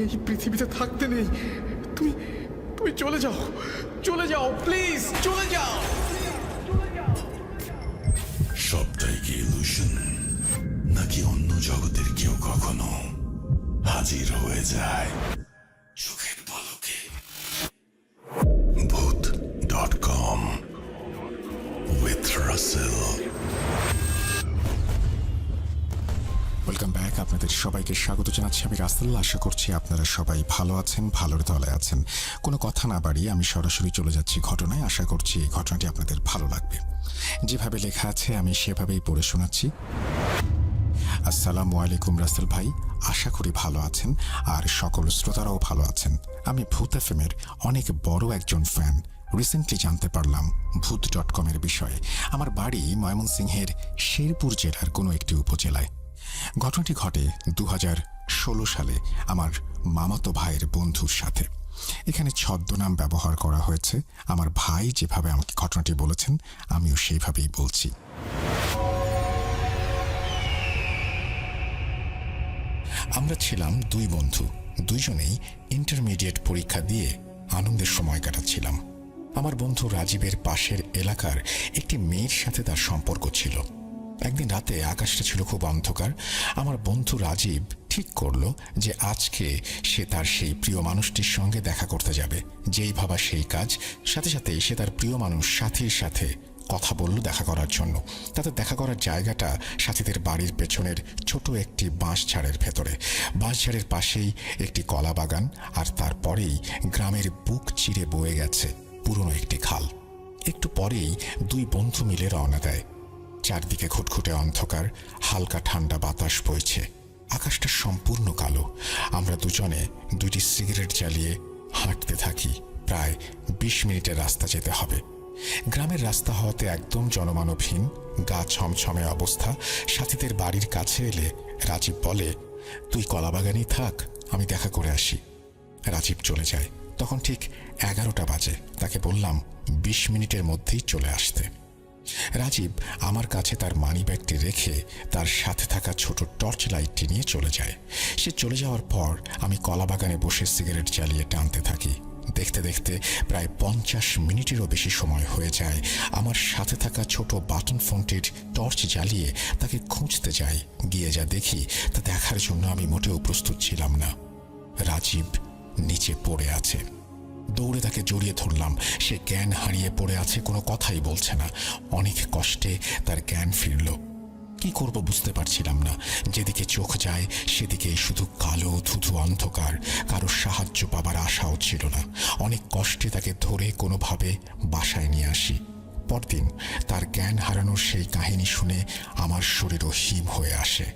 এই পৃথিবীতে থাকতে নেই। তুমি তুমি চলে যাও, চলে যাও, প্লিজ চলে যাও। সবটাই কি ইলুশন, নাকি অন্য জগতের কেউ কখনো হাজির হয়ে যায় চোখের পলকে? ভূত.com with Russell। Welcome back. আপনাদের সবাইকে স্বাগত জানাচ্ছি। আমি রাসেল। আশা করছি আপনারা সবাই ভালো আছেন, ভালোর দলে আছেন। কোনো কথা না বাড়িয়ে আমি সরাসরি চলে যাচ্ছি ঘটনায়। আশা করছি এই ঘটনাটি আপনাদের ভালো লাগবে। যেভাবে লেখা আছে আমি সেভাবেই পড়ে শোনাচ্ছি। আসসালামু আলাইকুম রাসেল ভাই, আশা করি ভালো আছেন আর সকল শ্রোতারাও ভালো আছেন। আমি ভূত এফএমের অনেক বড় একজন ফ্যান। রিসেন্টলি জানতে পারলাম ভূত.com এর বিষয়ে। আমার বাড়ি ময়মনসিংহের শেরপুর জেলার কোনো একটি উপজেলায়। ঘটনাটি ঘটে 2016 সালে আমার মামাতো ভাইয়ের বন্ধুর সাথে। এখানে ছদ্মনাম ব্যবহার করা হয়েছে। আমার ভাই যেভাবে আমাকে ঘটনাটি বলেছেন আমিও সেইভাবেই বলছি। আমরা ছিলাম দুই বন্ধু, দুইজনেই ইন্টারমিডিয়েট পরীক্ষা দিয়ে আনন্দের সময় কাটাচ্ছিলাম। আমার বন্ধু রাজীবের পাশের এলাকার একটি মেয়ের সাথে তার সম্পর্ক ছিল। একদিন রাতে আকাশটা ছিল খুব অন্ধকার। আমার বন্ধু রাজীব ঠিক করলো যে আজকে সে তার সেই প্রিয় মানুষটির সঙ্গে দেখা করতে যাবে। যেই ভাবা সেই কাজ। সাথে সাথে সে তার প্রিয় মানুষ সাথীর সাথে কথা বলল দেখা করার জন্য। তাদের দেখা করার জায়গাটা সাথীদের বাড়ির পেছনের ছোট একটি বাঁশঝাড়ের ভেতরে। বাঁশঝাড়ের পাশেই একটি কলা বাগান, আর তারপরেই গ্রামের বুক চিরে বয়ে গেছে পুরনো একটি খাল। একটু পরেই দুই বন্ধু মিলে রওনা দেয়। চারদিকে ঘুটঘুটে অন্ধকার, হালকা ঠান্ডা বাতাস বইছে। আকাশটা সম্পূর্ণ কালো। আমরা দুজনে দুইটি সিগারেট জ্বালিয়ে হাঁটতে থাকি। প্রায় 20 মিনিটের রাস্তা যেতে হবে। গ্রামের রাস্তা হওয়াতে একদম জনমানবহীন, গা ছমছমে অবস্থা। সাথীদের বাড়ির কাছে এলে রাজীব বলে, তুই কলাবাগানেই থাক, আমি দেখা করে আসি। রাজীব চলে যায়। তখন ঠিক 11টা বাজে। তাকে বললাম 20 মিনিটের মধ্যেই চলে আসতে। রাজীব আমার কাছে তার মানিব্যাগটি রেখে তার সাথে থাকা ছোট টর্চ লাইটটি নিয়ে চলে যায়। সে চলে যাওয়ার পর আমি কলাবাগানে বসে সিগারেট জ্বালিয়ে টানতে থাকি। দেখতে দেখতে প্রায় 50 মিনিটেরও বেশি সময় হয়ে যায়। আমার সাথে থাকা ছোট বাটন ফোনটির টর্চ জ্বালিয়ে তাকে খুঁজতে যাই। গিয়ে যা দেখি তা দেখার জন্য আমি মোটেও প্রস্তুত ছিলাম না। রাজীব নিচে পড়ে আছে। দৌড়ে তাকে জড়িয়ে ধরলাম। সে জ্ঞান হারিয়ে পড়ে আছে, কোনো কথাই বলছে না। অনেক কষ্টে তার জ্ঞান ফিরল। কি করব বুঝতে পারছিলাম না। যেদিকে চোখ যায় সেদিকে শুধু কালো ধুধু অন্ধকার। কারো সাহায্য পাবার আশাও ছিল না। অনেক কষ্টে তাকে ধরে কোনোভাবে বাসায় নিয়ে আসি। পরদিন তার জ্ঞান হারানোর সেই কাহিনী শুনে আমার শরীরও হিম হয়ে আসে।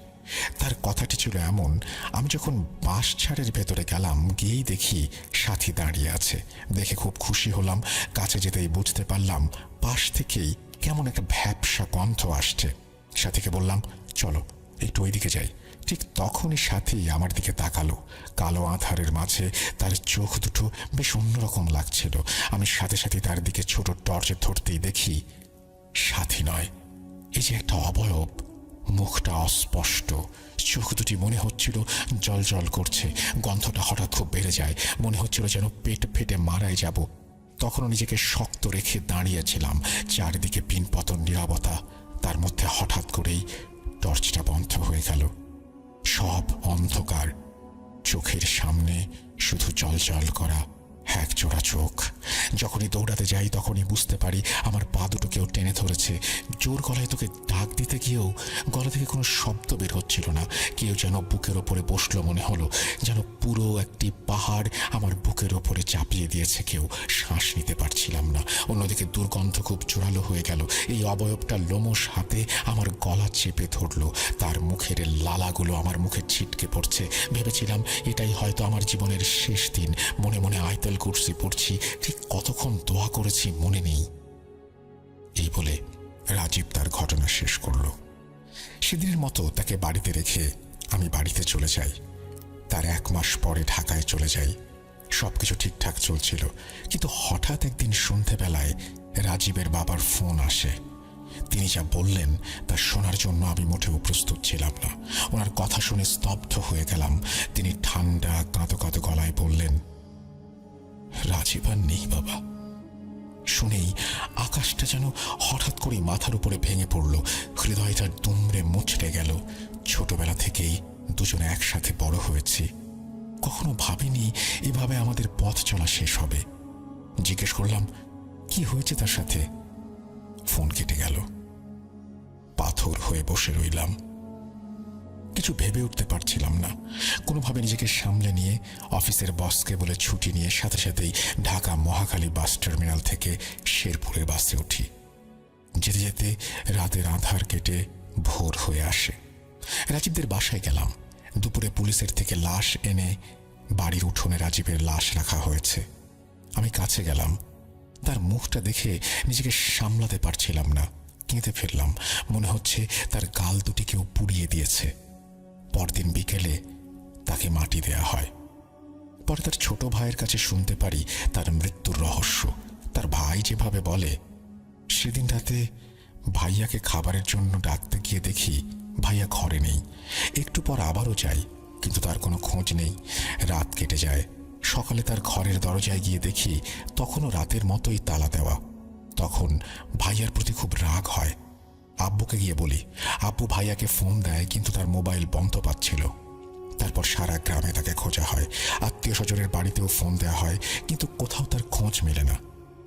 তার কথাটি ছিল এমন, আমি যখন বাস ছাড়ের ভেতরে গেলাম, গিয়েই দেখি সাথী দাঁড়িয়ে আছে। দেখে খুব খুশি হলাম। কাছে যেতেই বুঝতে পারলাম পাশ থেকেই কেমন একটা ভ্যাপসা গন্ধ আসছে। সাথীকে বললাম, চলো একটু ওইদিকে যাই। ঠিক তখনই সাথী আমার দিকে তাকালো। কালো আঁধারের মাঝে তার চোখ দুটো বেশ অন্যরকম লাগছিল। আমি সাথে সাথে তার দিকে ছোট টর্চে ধরতেই দেখি সাথী নয়, এই যে একটা অবয়ব। মুখটা অস্পষ্ট, চোখ দুটি মনে হচ্ছিল জল জল করছে। গন্ধটা হঠাৎ খুব বেড়ে যায়, মনে হচ্ছিল যেন পেট ফেটে মারাই যাব। তখনও নিজেকে শক্ত রেখে দাঁড়িয়েছিলাম। চারিদিকে পিনপতন নীরবতা। তার মধ্যে হঠাৎ করেই টর্চটা বন্ধ হয়ে গেল। সব অন্ধকার। চোখের সামনে শুধু জল করা এক জোড়া চোখ। যখনই দৌড়াতে যাই তখনই বুঝতে পারি আমার পা দুটো কেউ টেনে ধরেছে। জোর গলায় তোকে ডাক দিতে গিয়েও গলা থেকে কোনো শব্দ বের হচ্ছিল না। কেউ যেন বুকের ওপরে বসলো মনে হলো, যেন পুরো একটি পাহাড় আমার বুকের ওপরে চাপিয়ে দিয়েছে কেউ। শ্বাস নিতে পারছিলাম না। অন্যদিকে দুর্গন্ধ খুব জোরালো হয়ে গেল। এই অবয়বটা লোমশ হাতে আমার গলা চেপে ধরলো। তার মুখের লালাগুলো আমার মুখে ছিটকে পড়ছে। ভেবেছিলাম এটাই হয়তো আমার জীবনের শেষ দিন। মনে মনে আয়তাল কুরসি পড়ছি। ঠিক কতক্ষণ দোয়া করেছি মনে নেই। এই বলে রাজীব তার ঘটনা শেষ করল। সেদিনের মতো তাকে বাড়িতে রেখে আমি বাড়িতে চলে যাই। তার 1 মাস পরে ঢাকায় চলে যাই। সবকিছু ঠিকঠাক চলছিল, কিন্তু হঠাৎ একদিন সন্ধেবেলায় রাজীবের বাবার ফোন আসে। তিনি যা বললেন তা শোনার জন্য আমি মোটেও প্রস্তুত ছিলাম না। ওনার কথা শুনে স্তব্ধ হয়ে গেলাম। তিনি ঠান্ডা কাঁদো কাঁদো গলায় বললেন, রাজীব আর নেই বাবা। শুনেই আকাশটা যেন হঠাৎ করে মাথার উপরে ভেঙে পড়ল। হৃদয়টা দুমড়ে মুচড়ে গেল। ছোটবেলা থেকেই দুজনে একসাথে বড় হয়েছি। কখনো ভাবিনি এভাবে আমাদের পথ চলা শেষ হবে। জিজ্ঞেস করলাম, কি হয়েছে তার সাথে? ফোন কেটে গেল। পাথর হয়ে বসে রইলাম। কিছু ভেবে উঠতে পারছিলাম না। কোনোভাবে নিজেকে সামলে নিয়ে অফিসের বসকে বলে ছুটি নিয়ে সাথে সাথেই ঢাকা মহাখালী বাস টার্মিনাল থেকে শেরপুরের বাসে উঠি। যেতে যেতে রাতের আঁধার কেটে ভোর হয়ে আসে। রাজীবদের বাসায় গেলাম। দুপুরে পুলিশের থেকে লাশ এনে বাড়ির উঠোনে রাজীবের লাশ রাখা হয়েছে। আমি কাছে গেলাম। তার মুখটা দেখে নিজেকে সামলাতে পারছিলাম না। কেঁদে ফেললাম। মনে হচ্ছে তার গাল দুটি কেউ পুড়িয়ে দিয়েছে। পরদিন বিকেলে তাকে মাটি দেয়া হয়। পরে তার ছোট ভাইয়ের কাছে শুনতে পারি তার মৃত্যুর রহস্য। তার ভাই যেভাবে বলে, সেদিন রাতে ভাইয়াকে খাবারের জন্য ডাকতে গিয়ে দেখি ভাইয়া ঘরে নেই। একটু পর আবারও যাই, কিন্তু তার কোনো খোঁজ নেই। রাত কেটে যায়। সকালে তার ঘরের দরজায় গিয়ে দেখি তখনও রাতের মতোই তালা দেওয়া। তখন ভাইয়ার প্রতি খুব রাগ হয়। আব্বুকে গিয়ে বলি। আব্বু ভাইয়াকে ফোন দেয়, কিন্তু তার মোবাইল বন্ধ পাচ্ছিল। তারপর সারা গ্রামে তাকে খোঁজা হয়। আত্মীয় স্বজনের বাড়িতেও ফোন দেওয়া হয়, কিন্তু কোথাও তার খোঁজ মেলে না।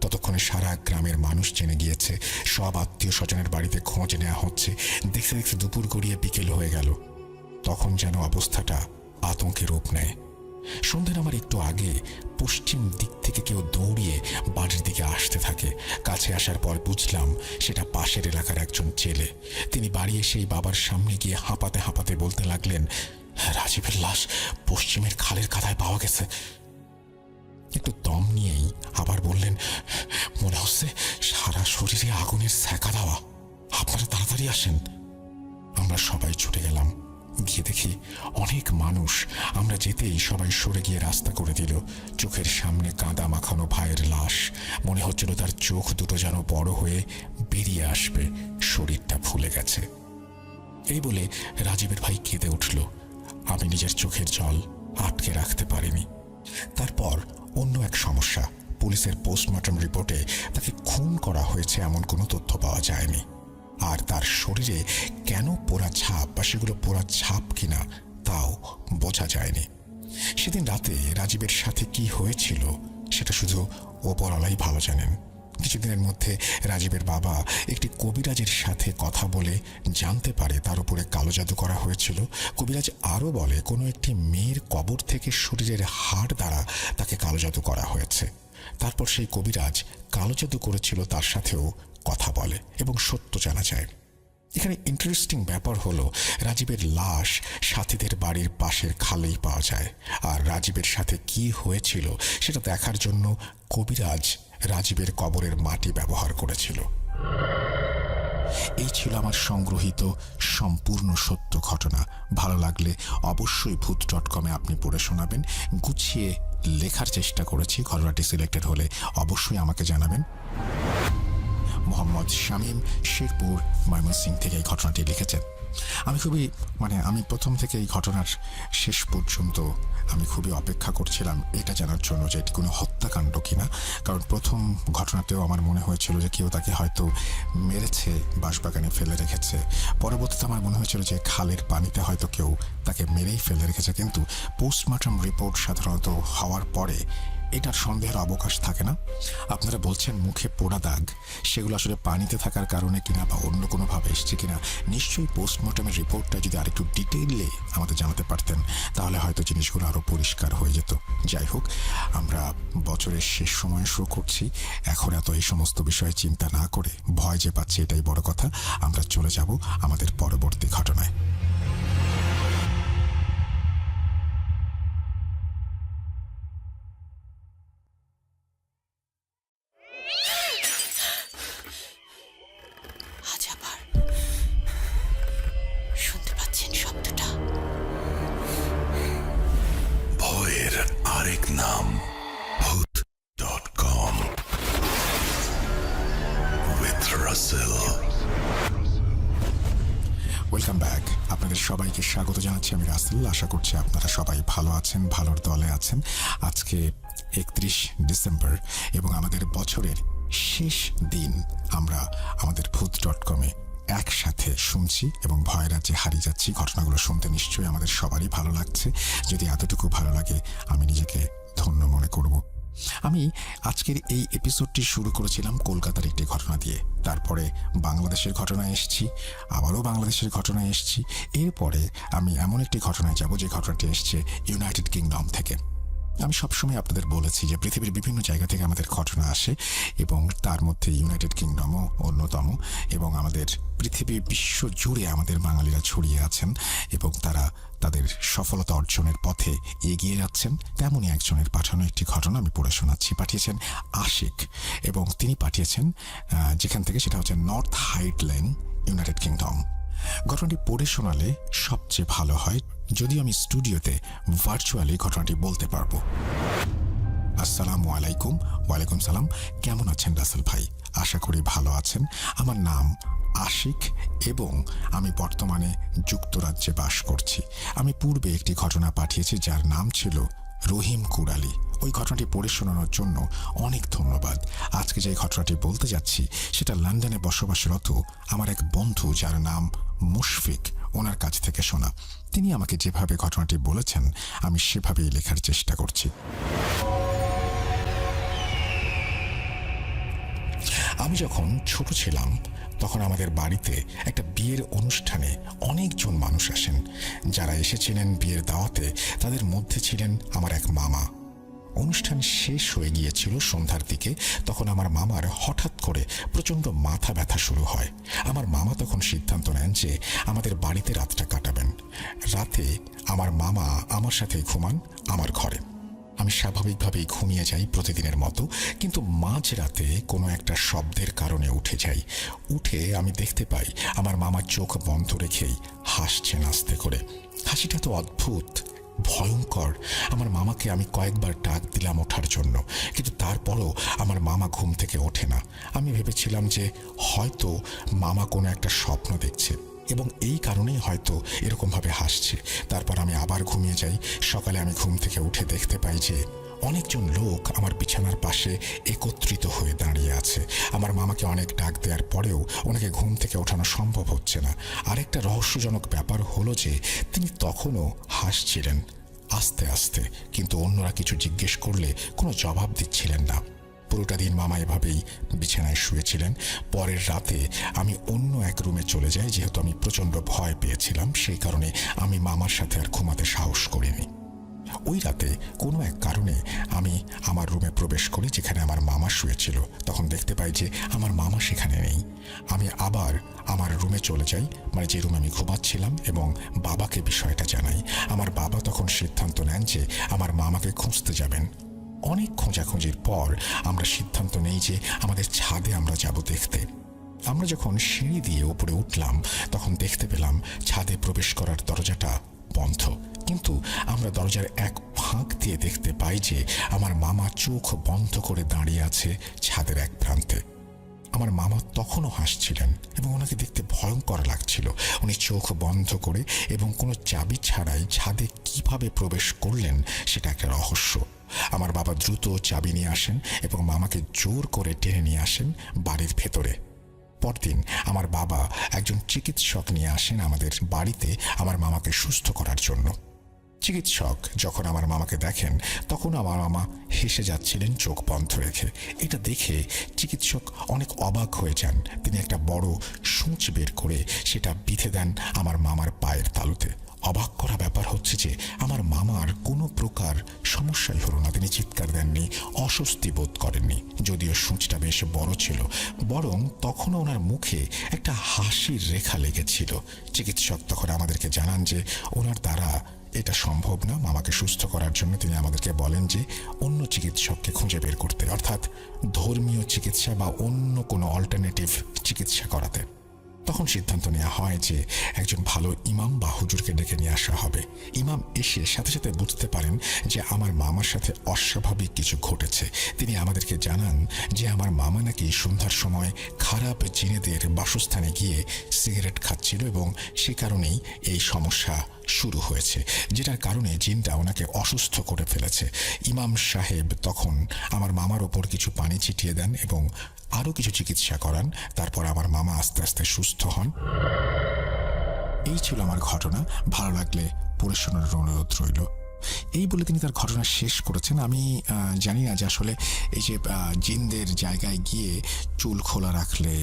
ততক্ষণে সারা গ্রামের মানুষ জেনে গিয়েছে। সব আত্মীয় স্বজনের বাড়িতে খোঁজ নেওয়া হচ্ছে। দেখতে দেখতে দুপুর গড়িয়ে বিকেল হয়ে গেল। তখন যেন অবস্থাটা আতঙ্কে রূপ নেয়। সন্ধ্যের আমার একটু আগে পশ্চিম দিক থেকে কেউ দৌড়িয়ে বাড়ির দিকে আসতে থাকে। কাছে আসার পর বুঝলাম সেটা পাশের এলাকার একজন ছেলে। তিনি বাড়ি এসেই বাবার সামনে গিয়ে হাঁপাতে হাঁপাতে বলতে লাগলেন, রাজীবের লাশ পশ্চিমের খালের কাদায় পাওয়া গেছে। একটু দম নিয়েই আবার বললেন, মনে হচ্ছে সারা শরীরে আগুনের ছ্যাঁকা দেওয়া। আপনারা তাড়াতাড়ি আসেন। আমরা সবাই ছুটে গেলাম। গিয়ে দেখি অনেক মানুষ। আমরা যেতেই সবাই সরে গিয়ে রাস্তা করে দিল। চোখের সামনে কাদা মাখানো ভাইয়ের লাশ। মনে হচ্ছিল তার চোখ দুটো যেন বড় হয়ে বেরিয়ে আসবে। শরীরটা ফুলে গেছে। এই বলে রাজীবের ভাই কেঁদে উঠল। আমি নিজের চোখের জল আটকে রাখতে পারিনি। তারপর অন্য এক সমস্যা। পুলিশের পোস্টমর্টম রিপোর্টে তাকে খুন করা হয়েছে এমন কোনো তথ্য পাওয়া যায়নি। আর তার শরীরে কেন পোড়া ছাপ বা সেগুলো পোড়া ছাপ কিনা তাও বোঝা যায়নি। সেদিন রাতে রাজীবের সাথে কি হয়েছিল সেটা শুধু ওপরওয়ালাই ভালো জানেন। কিছুদিনের মধ্যে রাজীবের বাবা একটি কবিরাজের সাথে কথা বলে জানতে পারে তার উপরে কালো জাদু করা হয়েছিল। কবিরাজ আরও বলে কোনো একটি মেয়ের কবর থেকে শরীরের হাড় দ্বারা তাকে কালো জাদু করা হয়েছে। তারপর সেই কবিরাজ কালো জাদু করেছিল তার সাথেও কথা বলে এবং সত্য জানা যায়। এখানে ইন্টারেস্টিং ব্যাপার হলো রাজীবের লাশ সাথীদের বাড়ির পাশের খালেই পাওয়া যায়, আর রাজীবের সাথে কি হয়েছিল সেটা দেখার জন্য কবিরাজ রাজীবের কবরের মাটি ব্যবহার করেছিল। এই ছিল আমার সংগ্রহীত সম্পূর্ণ সত্য ঘটনা। ভালো লাগলে অবশ্যই ভূত.com-এ আপনি পড়ে শোনাবেন। গুছিয়ে লেখার চেষ্টা করেছি, ঘটনাটি সিলেক্টেড হলে অবশ্যই আমাকে জানাবেন। মোহাম্মদ শামীম, শেরপুর, ময়মনসিং থেকে এই ঘটনাটি লিখেছেন। আমি প্রথম থেকে এই ঘটনার শেষ পর্যন্ত আমি খুবই অপেক্ষা করছিলাম এটা জানার জন্য যে এটি কোনো হত্যাকাণ্ড কিনা। কারণ প্রথম ঘটনাতেও আমার মনে হয়েছিল যে কেউ তাকে হয়তো মেরেছে, বাঁশবাগানে ফেলে রেখেছে। পরবর্তীতে আমার মনে হয়েছিল যে খালের পানিতে হয়তো কেউ তাকে মেরেই ফেলে রেখেছে। কিন্তু পোস্টমর্টম রিপোর্ট সাধারণত হওয়ার পরে এটার সন্দেহের অবকাশ থাকে না। আপনারা বলছেন মুখে পোড়া দাগ, সেগুলো আসলে পানিতে থাকার কারণে কিনা বা অন্য কোনোভাবে এসছে কিনা, নিশ্চয়ই পোস্টমর্টমের রিপোর্টটা যদি আরেকটু ডিটেইলে আমাদের জানাতে পারতেন তাহলে হয়তো জিনিসগুলো আরও পরিষ্কার হয়ে যেত। যাই হোক, আমরা বছরের শেষ সময় শুরু করছি। এখন এত এই সমস্ত বিষয়ে চিন্তা না করে, ভয় যে পাচ্ছি এটাই বড় কথা। আমরা চলে যাব আমাদের পরবর্তী ঘটনায়। আজ আবার শুনতে পাচ্ছেন শব্দটা? ভয়ের আরেক নাম ভূত.com with Russell। Welcome back. আপনাদের সবাইকে স্বাগত জানাচ্ছি, আমি রাসেল। আশা করছি আপনারা সবাই ভালো আছেন, ভালোর দলে আছেন। আজকে 31 ডিসেম্বর এবং আমাদের বছরের শেষ দিন। আমরা আমাদের ভূত.com-এ একসাথে শুনছি এবং ভয় রাজ্যে হারিয়ে যাচ্ছি। ঘটনাগুলো শুনতে নিশ্চয়ই আমাদের সবারই ভালো লাগছে। যদি এতটুকু ভালো লাগে আমি নিজেকে ধন্য মনে করব। আমি আজকের এই এপিসোডটি শুরু করেছিলাম কলকাতার একটি ঘটনা দিয়ে, তারপরে বাংলাদেশের ঘটনায় এসেছি, আবারও বাংলাদেশের ঘটনায় এসেছি। এরপরে আমি এমন একটি ঘটনায় যাব যে ঘটনাটি এসছে ইউনাইটেড কিংডম থেকে। আমি সবসময় আপনাদের বলেছি যে পৃথিবীর বিভিন্ন জায়গা থেকে আমাদের ঘটনা আসে এবং তার মধ্যে ইউনাইটেড কিংডমও অন্যতম। এবং আমাদের পৃথিবী বিশ্ব জুড়ে আমাদের বাঙালিরা ছড়িয়ে আছেন এবং তারা তাদের সফলতা অর্জনের পথে এগিয়ে যাচ্ছেন। তেমনই একজনের পাঠানো একটি ঘটনা আমি পড়ে শোনাচ্ছি। পাঠিয়েছেন আশিক এবং তিনি পাঠিয়েছেন যেখান থেকে, সেটা হচ্ছে নর্থ হাইডল্যান্ড, ইউনাইটেড কিংডম। ঘটনাটি পড়ে শোনালে সবচেয়ে ভালো হয়, যদিও আমি স্টুডিওতে ভার্চুয়ালি ঘটনাটি বলতে পারবো। আসসালামু আলাইকুম। ওয়ালাইকুম সালাম। কেমন আছেন রাসেল ভাই? আশা করি ভালো আছেন। আমার নাম আশিক এবং আমি বর্তমানে যুক্তরাজ্যে বাস করছি। আমি পূর্বে একটি ঘটনা পাঠিয়েছি যার নাম ছিল রহিম কুড়ালি। ওই ঘটনাটি পড়ে শোনানোর জন্য অনেক ধন্যবাদ। আজকে যে ঘটনাটি বলতে যাচ্ছি সেটা লন্ডনে বসবাসরত আমার এক বন্ধু যার নাম মুশফিক, ওনার কাছ থেকে শোনা। তিনি আমাকে যেভাবে ঘটনাটি বলেছেন আমি সেভাবেই লেখার চেষ্টা করছি। আমি যখন ছোট ছিলাম তখন আমাদের বাড়িতে একটা বিয়ের অনুষ্ঠানে অনেকজন মানুষ আসেন। যারা এসেছিলেন বিয়ের দাওয়াতে তাদের মধ্যে ছিলেন আমার এক মামা। অনুষ্ঠান শেষ হয়ে গিয়েছিল সন্ধ্যার দিকে। তখন আমার মামার হঠাৎ করে প্রচণ্ড মাথা ব্যথা শুরু হয়। আমার মামা তখন সিদ্ধান্ত নেন যে আমাদের বাড়িতে রাতটা কাটাবেন। রাতে আমার মামা আমার সাথে ঘুমান আমার ঘরে। আমি স্বাভাবিকভাবেই ঘুমিয়ে যাই প্রতিদিনের মতো, কিন্তু মাঝরাতে কোনো একটা শব্দের কারণে উঠে যাই। উঠে আমি দেখতে পাই আমার মামা চোখ বন্ধ রেখেই হাসছেন আস্তে করে। হাসিটা তো অদ্ভুত, ভয়ঙ্কর। আমার মামাকে আমি কয়েকবার ডাক দিলাম ওঠার জন্য, কিন্তু তারপরও আমার মামা ঘুম থেকে ওঠে না। আমি ভেবেছিলাম যে হয়তো মামা কোনো একটা স্বপ্ন দেখছে এবং এই কারণেই হয়তো এরকমভাবে হাসছে। তারপর আমি আবার ঘুমিয়ে যাই। সকালে আমি ঘুম থেকে উঠে দেখতে পাই যে অনেকজন লোক আমার বিছানার পাশে একত্রিত হয়ে দাঁড়িয়ে আছে। আমার মামাকে অনেক ডাক দেওয়ার পরেও ওনাকে ঘুম থেকে ওঠানো সম্ভব হচ্ছে না। আরেকটা রহস্যজনক ব্যাপার হলো যে তিনি তখনও হাসছিলেন আস্তে আস্তে, কিন্তু অন্যরা কিছু জিজ্ঞেস করলে কোনো জবাব দিচ্ছিলেন না। পুরোটা দিন মামা এভাবেই বিছানায় শুয়েছিলেন। পরের রাতে আমি অন্য এক রুমে চলে যাই। যেহেতু আমি প্রচণ্ড ভয় পেয়েছিলাম সেই কারণে আমি মামার সাথে আর ঘুমাতে সাহস করিনি। ওই রাতে কোনো এক কারণে আমি আমার রুমে প্রবেশ করি, যেখানে আমার মামা শুয়েছিল। তখন দেখতে পাই যে আমার মামা সেখানে নেই। আমি আবার আমার রুমে চলে যাই, মানে যে রুমে আমি ঘুমাচ্ছিলাম, এবং বাবাকে বিষয়টা জানাই। আমার বাবা তখন সিদ্ধান্ত নেন যে আমার মামাকে খুঁজতে যাবেন। অনেক খোঁজাখুঁজির পর আমরা সিদ্ধান্ত নেই যে আমাদের ছাদে আমরা যাব দেখতে। আমরা যখন সিঁড়ি দিয়ে উপরে উঠলাম তখন দেখতে পেলাম ছাদে প্রবেশ করার দরজাটা বন্ধ, কিন্তু আমরা দরজার এক ফাঁক দিয়ে দেখতে পাই যে আমার মামা চোখ বন্ধ করে দাঁড়িয়ে আছে ছাদের এক প্রান্তে। আমার মামা তখনও হাসছিলেন এবং ওনাকে দেখতে ভয়ঙ্কর লাগছিল। উনি চোখ বন্ধ করে এবং কোনো চাবি ছাড়াই ছাদে কিভাবে প্রবেশ করলেন সেটা একটা রহস্য। আমার বাবা দ্রুত চাবি নিয়ে আসেন এবং মামাকে জোর করে টেনে নিয়ে আসেন বাড়ির ভেতরে। পরদিন আমার বাবা একজন চিকিৎসক নিয়ে আসেন আমাদের বাড়িতে আমার মামাকে সুস্থ করার জন্য। চিকিৎসক যখন আমার মামাকে দেখেন তখন আমার মামা হেসে যাচ্ছিলেন চোখ বন্ধ রেখে। এটা দেখে চিকিৎসক অনেক অবাক হয়ে যান। তিনি একটা বড় সূঁচ বের করে সেটা বিঁধে দেন আমার মামার পায়ের তালুতে। অবাক করা ব্যাপার হচ্ছে যে আমার মামার কোনো প্রকার সমস্যাই হলো না। তিনি চিৎকার দেননি, অস্বস্তি বোধ করেননি, যদিও সূঁচটা বেশ বড় ছিল, বরং তখনও ওনার মুখে একটা হাসির রেখা লেগেছিল। চিকিৎসক তখন আমাদেরকে জানান যে ওনার দ্বারা এটা সম্ভব না মামাকে সুস্থ করার জন্য। তিনি আমাদেরকে বলেন যে অন্য চিকিৎসককে খুঁজে বের করতে, অর্থাৎ ধর্মীয় চিকিৎসা বা অন্য কোনো অল্টারনেটিভ চিকিৎসা করাতে। তখন সিদ্ধান্ত নেওয়া হয় যে একজন ভালো ইমাম বা হুজুরকে ডেকে নিয়ে আসা হবে। ইমাম এসে সাথে সাথে বুঝতে পারেন যে আমার মামার সাথে অস্বাভাবিক কিছু ঘটেছে। তিনি আমাদেরকে জানান যে আমার মামা নাকি সন্ধ্যার সময় খারাপ জিনেদের বাসস্থানে গিয়ে সিগারেট খাচ্ছিল এবং সে কারণেই এই সমস্যা শুরু হয়েছে, যেটার কারণে জিনটা ওনাকে অসুস্থ করে ফেলেছে। ইমাম সাহেব তখন আমার মামার ওপর কিছু পানি ছিটিয়ে দেন এবং আরও কিছু চিকিৎসা করান। তারপর আমার মামা আস্তে আস্তে সুস্থ হন। এই ছিল আমার ঘটনা। ভালো লাগলে পড়ে শোনার অনুরোধ রইল। এই বলে তিনি তার ঘটনা শেষ করেছেন। আমি জানি না যে আসলে এই যে জিনদের জায়গায় গিয়ে চুল খোলা রাখলে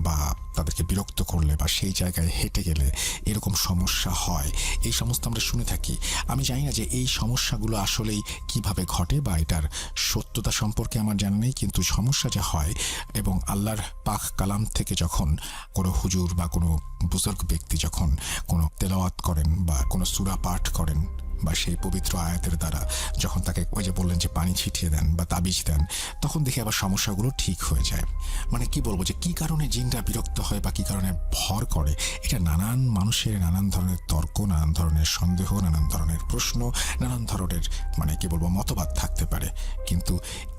বা তাদেরকে বিরক্ত করলে বা সেই জায়গায় হেঁটে গেলে এরকম সমস্যা হয়, এই সমস্ত আমরা শুনে থাকি। আমি জানি না যে এই সমস্যাগুলো আসলেই কিভাবে ঘটে বা এটার সত্যতা সম্পর্কে আমার জানা নেই, কিন্তু সমস্যা যে হয় এবং আল্লাহর পাক কালাম থেকে যখন কোনো হুজুর বা কোনো বুজুর্গ ব্যক্তি যখন কোনো তেলাওয়াত করেন বা কোনো সূরা পাঠ করেন বা সেই পবিত্র আয়াতের দ্বারা যখন তাকে ওই যে বললেন যে পানি ছিটিয়ে দেন বা তাবিজ দেন, তখন দেখে আবার সমস্যাগুলো ঠিক হয়ে যায়। মানে কি বলবো যে কি কারণে জিনরা বিরক্ত হয় বা কি কারণে ভর করে, এটা নানান মানুষের নানান ধরনের তর্ক, নানান ধরনের সন্দেহ, নানান ধরনের প্রশ্ন, নানান ধরনের মানে কি বলবো মতবাদ থাকতে পারে। কিন্তু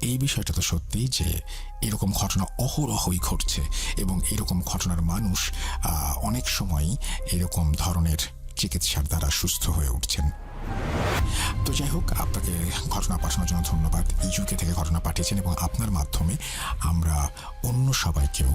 এই বিষয়টা তো সত্যিই যে এরকম ঘটনা অহরহই ঘটছে এবং এরকম ঘটনার মানুষ অনেক সময়ই এরকম ধরনের চিকিৎসার দ্বারা সুস্থ হয়ে উঠছেন। তো যাই হোক, আপনাকে ঘটনা পাঠানোর জন্য ধন্যবাদ। ইউকে থেকে ঘটনা পাঠিয়েছেন এবং আপনার মাধ্যমে আমরা অন্য সবাইকেও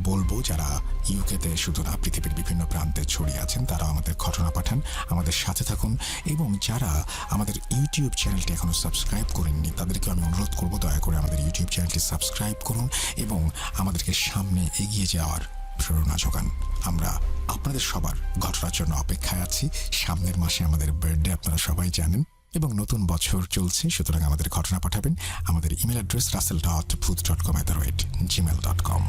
বলবো যারা ইউকেতে শুধু না পৃথিবীর বিভিন্ন প্রান্তে ছড়িয়ে আছেন তারা আমাদের ঘটনা পাঠান, আমাদের সাথে থাকুন। এবং যারা আমাদের ইউটিউব চ্যানেলটি এখনো সাবস্ক্রাইব করেননি তাদেরকে আমি অনুরোধ করবো দয়া করে আমাদের ইউটিউব চ্যানেলটি সাবস্ক্রাইব করুন এবং আমাদেরকে সামনে এগিয়ে যাওয়ার প্রেরণা যোগান। আমরা আপনাদের সবার ঘটনার জন্য অপেক্ষায় আছি। সামনের মাসে আমাদের বার্থডে আপনারা সবাই জানেন এবং নতুন বছর চলছে, সুতরাং আমাদের ঘটনা পাঠাবেন। আমাদের ইমেল অ্যাড্রেস russell.booth.com@gmail.com।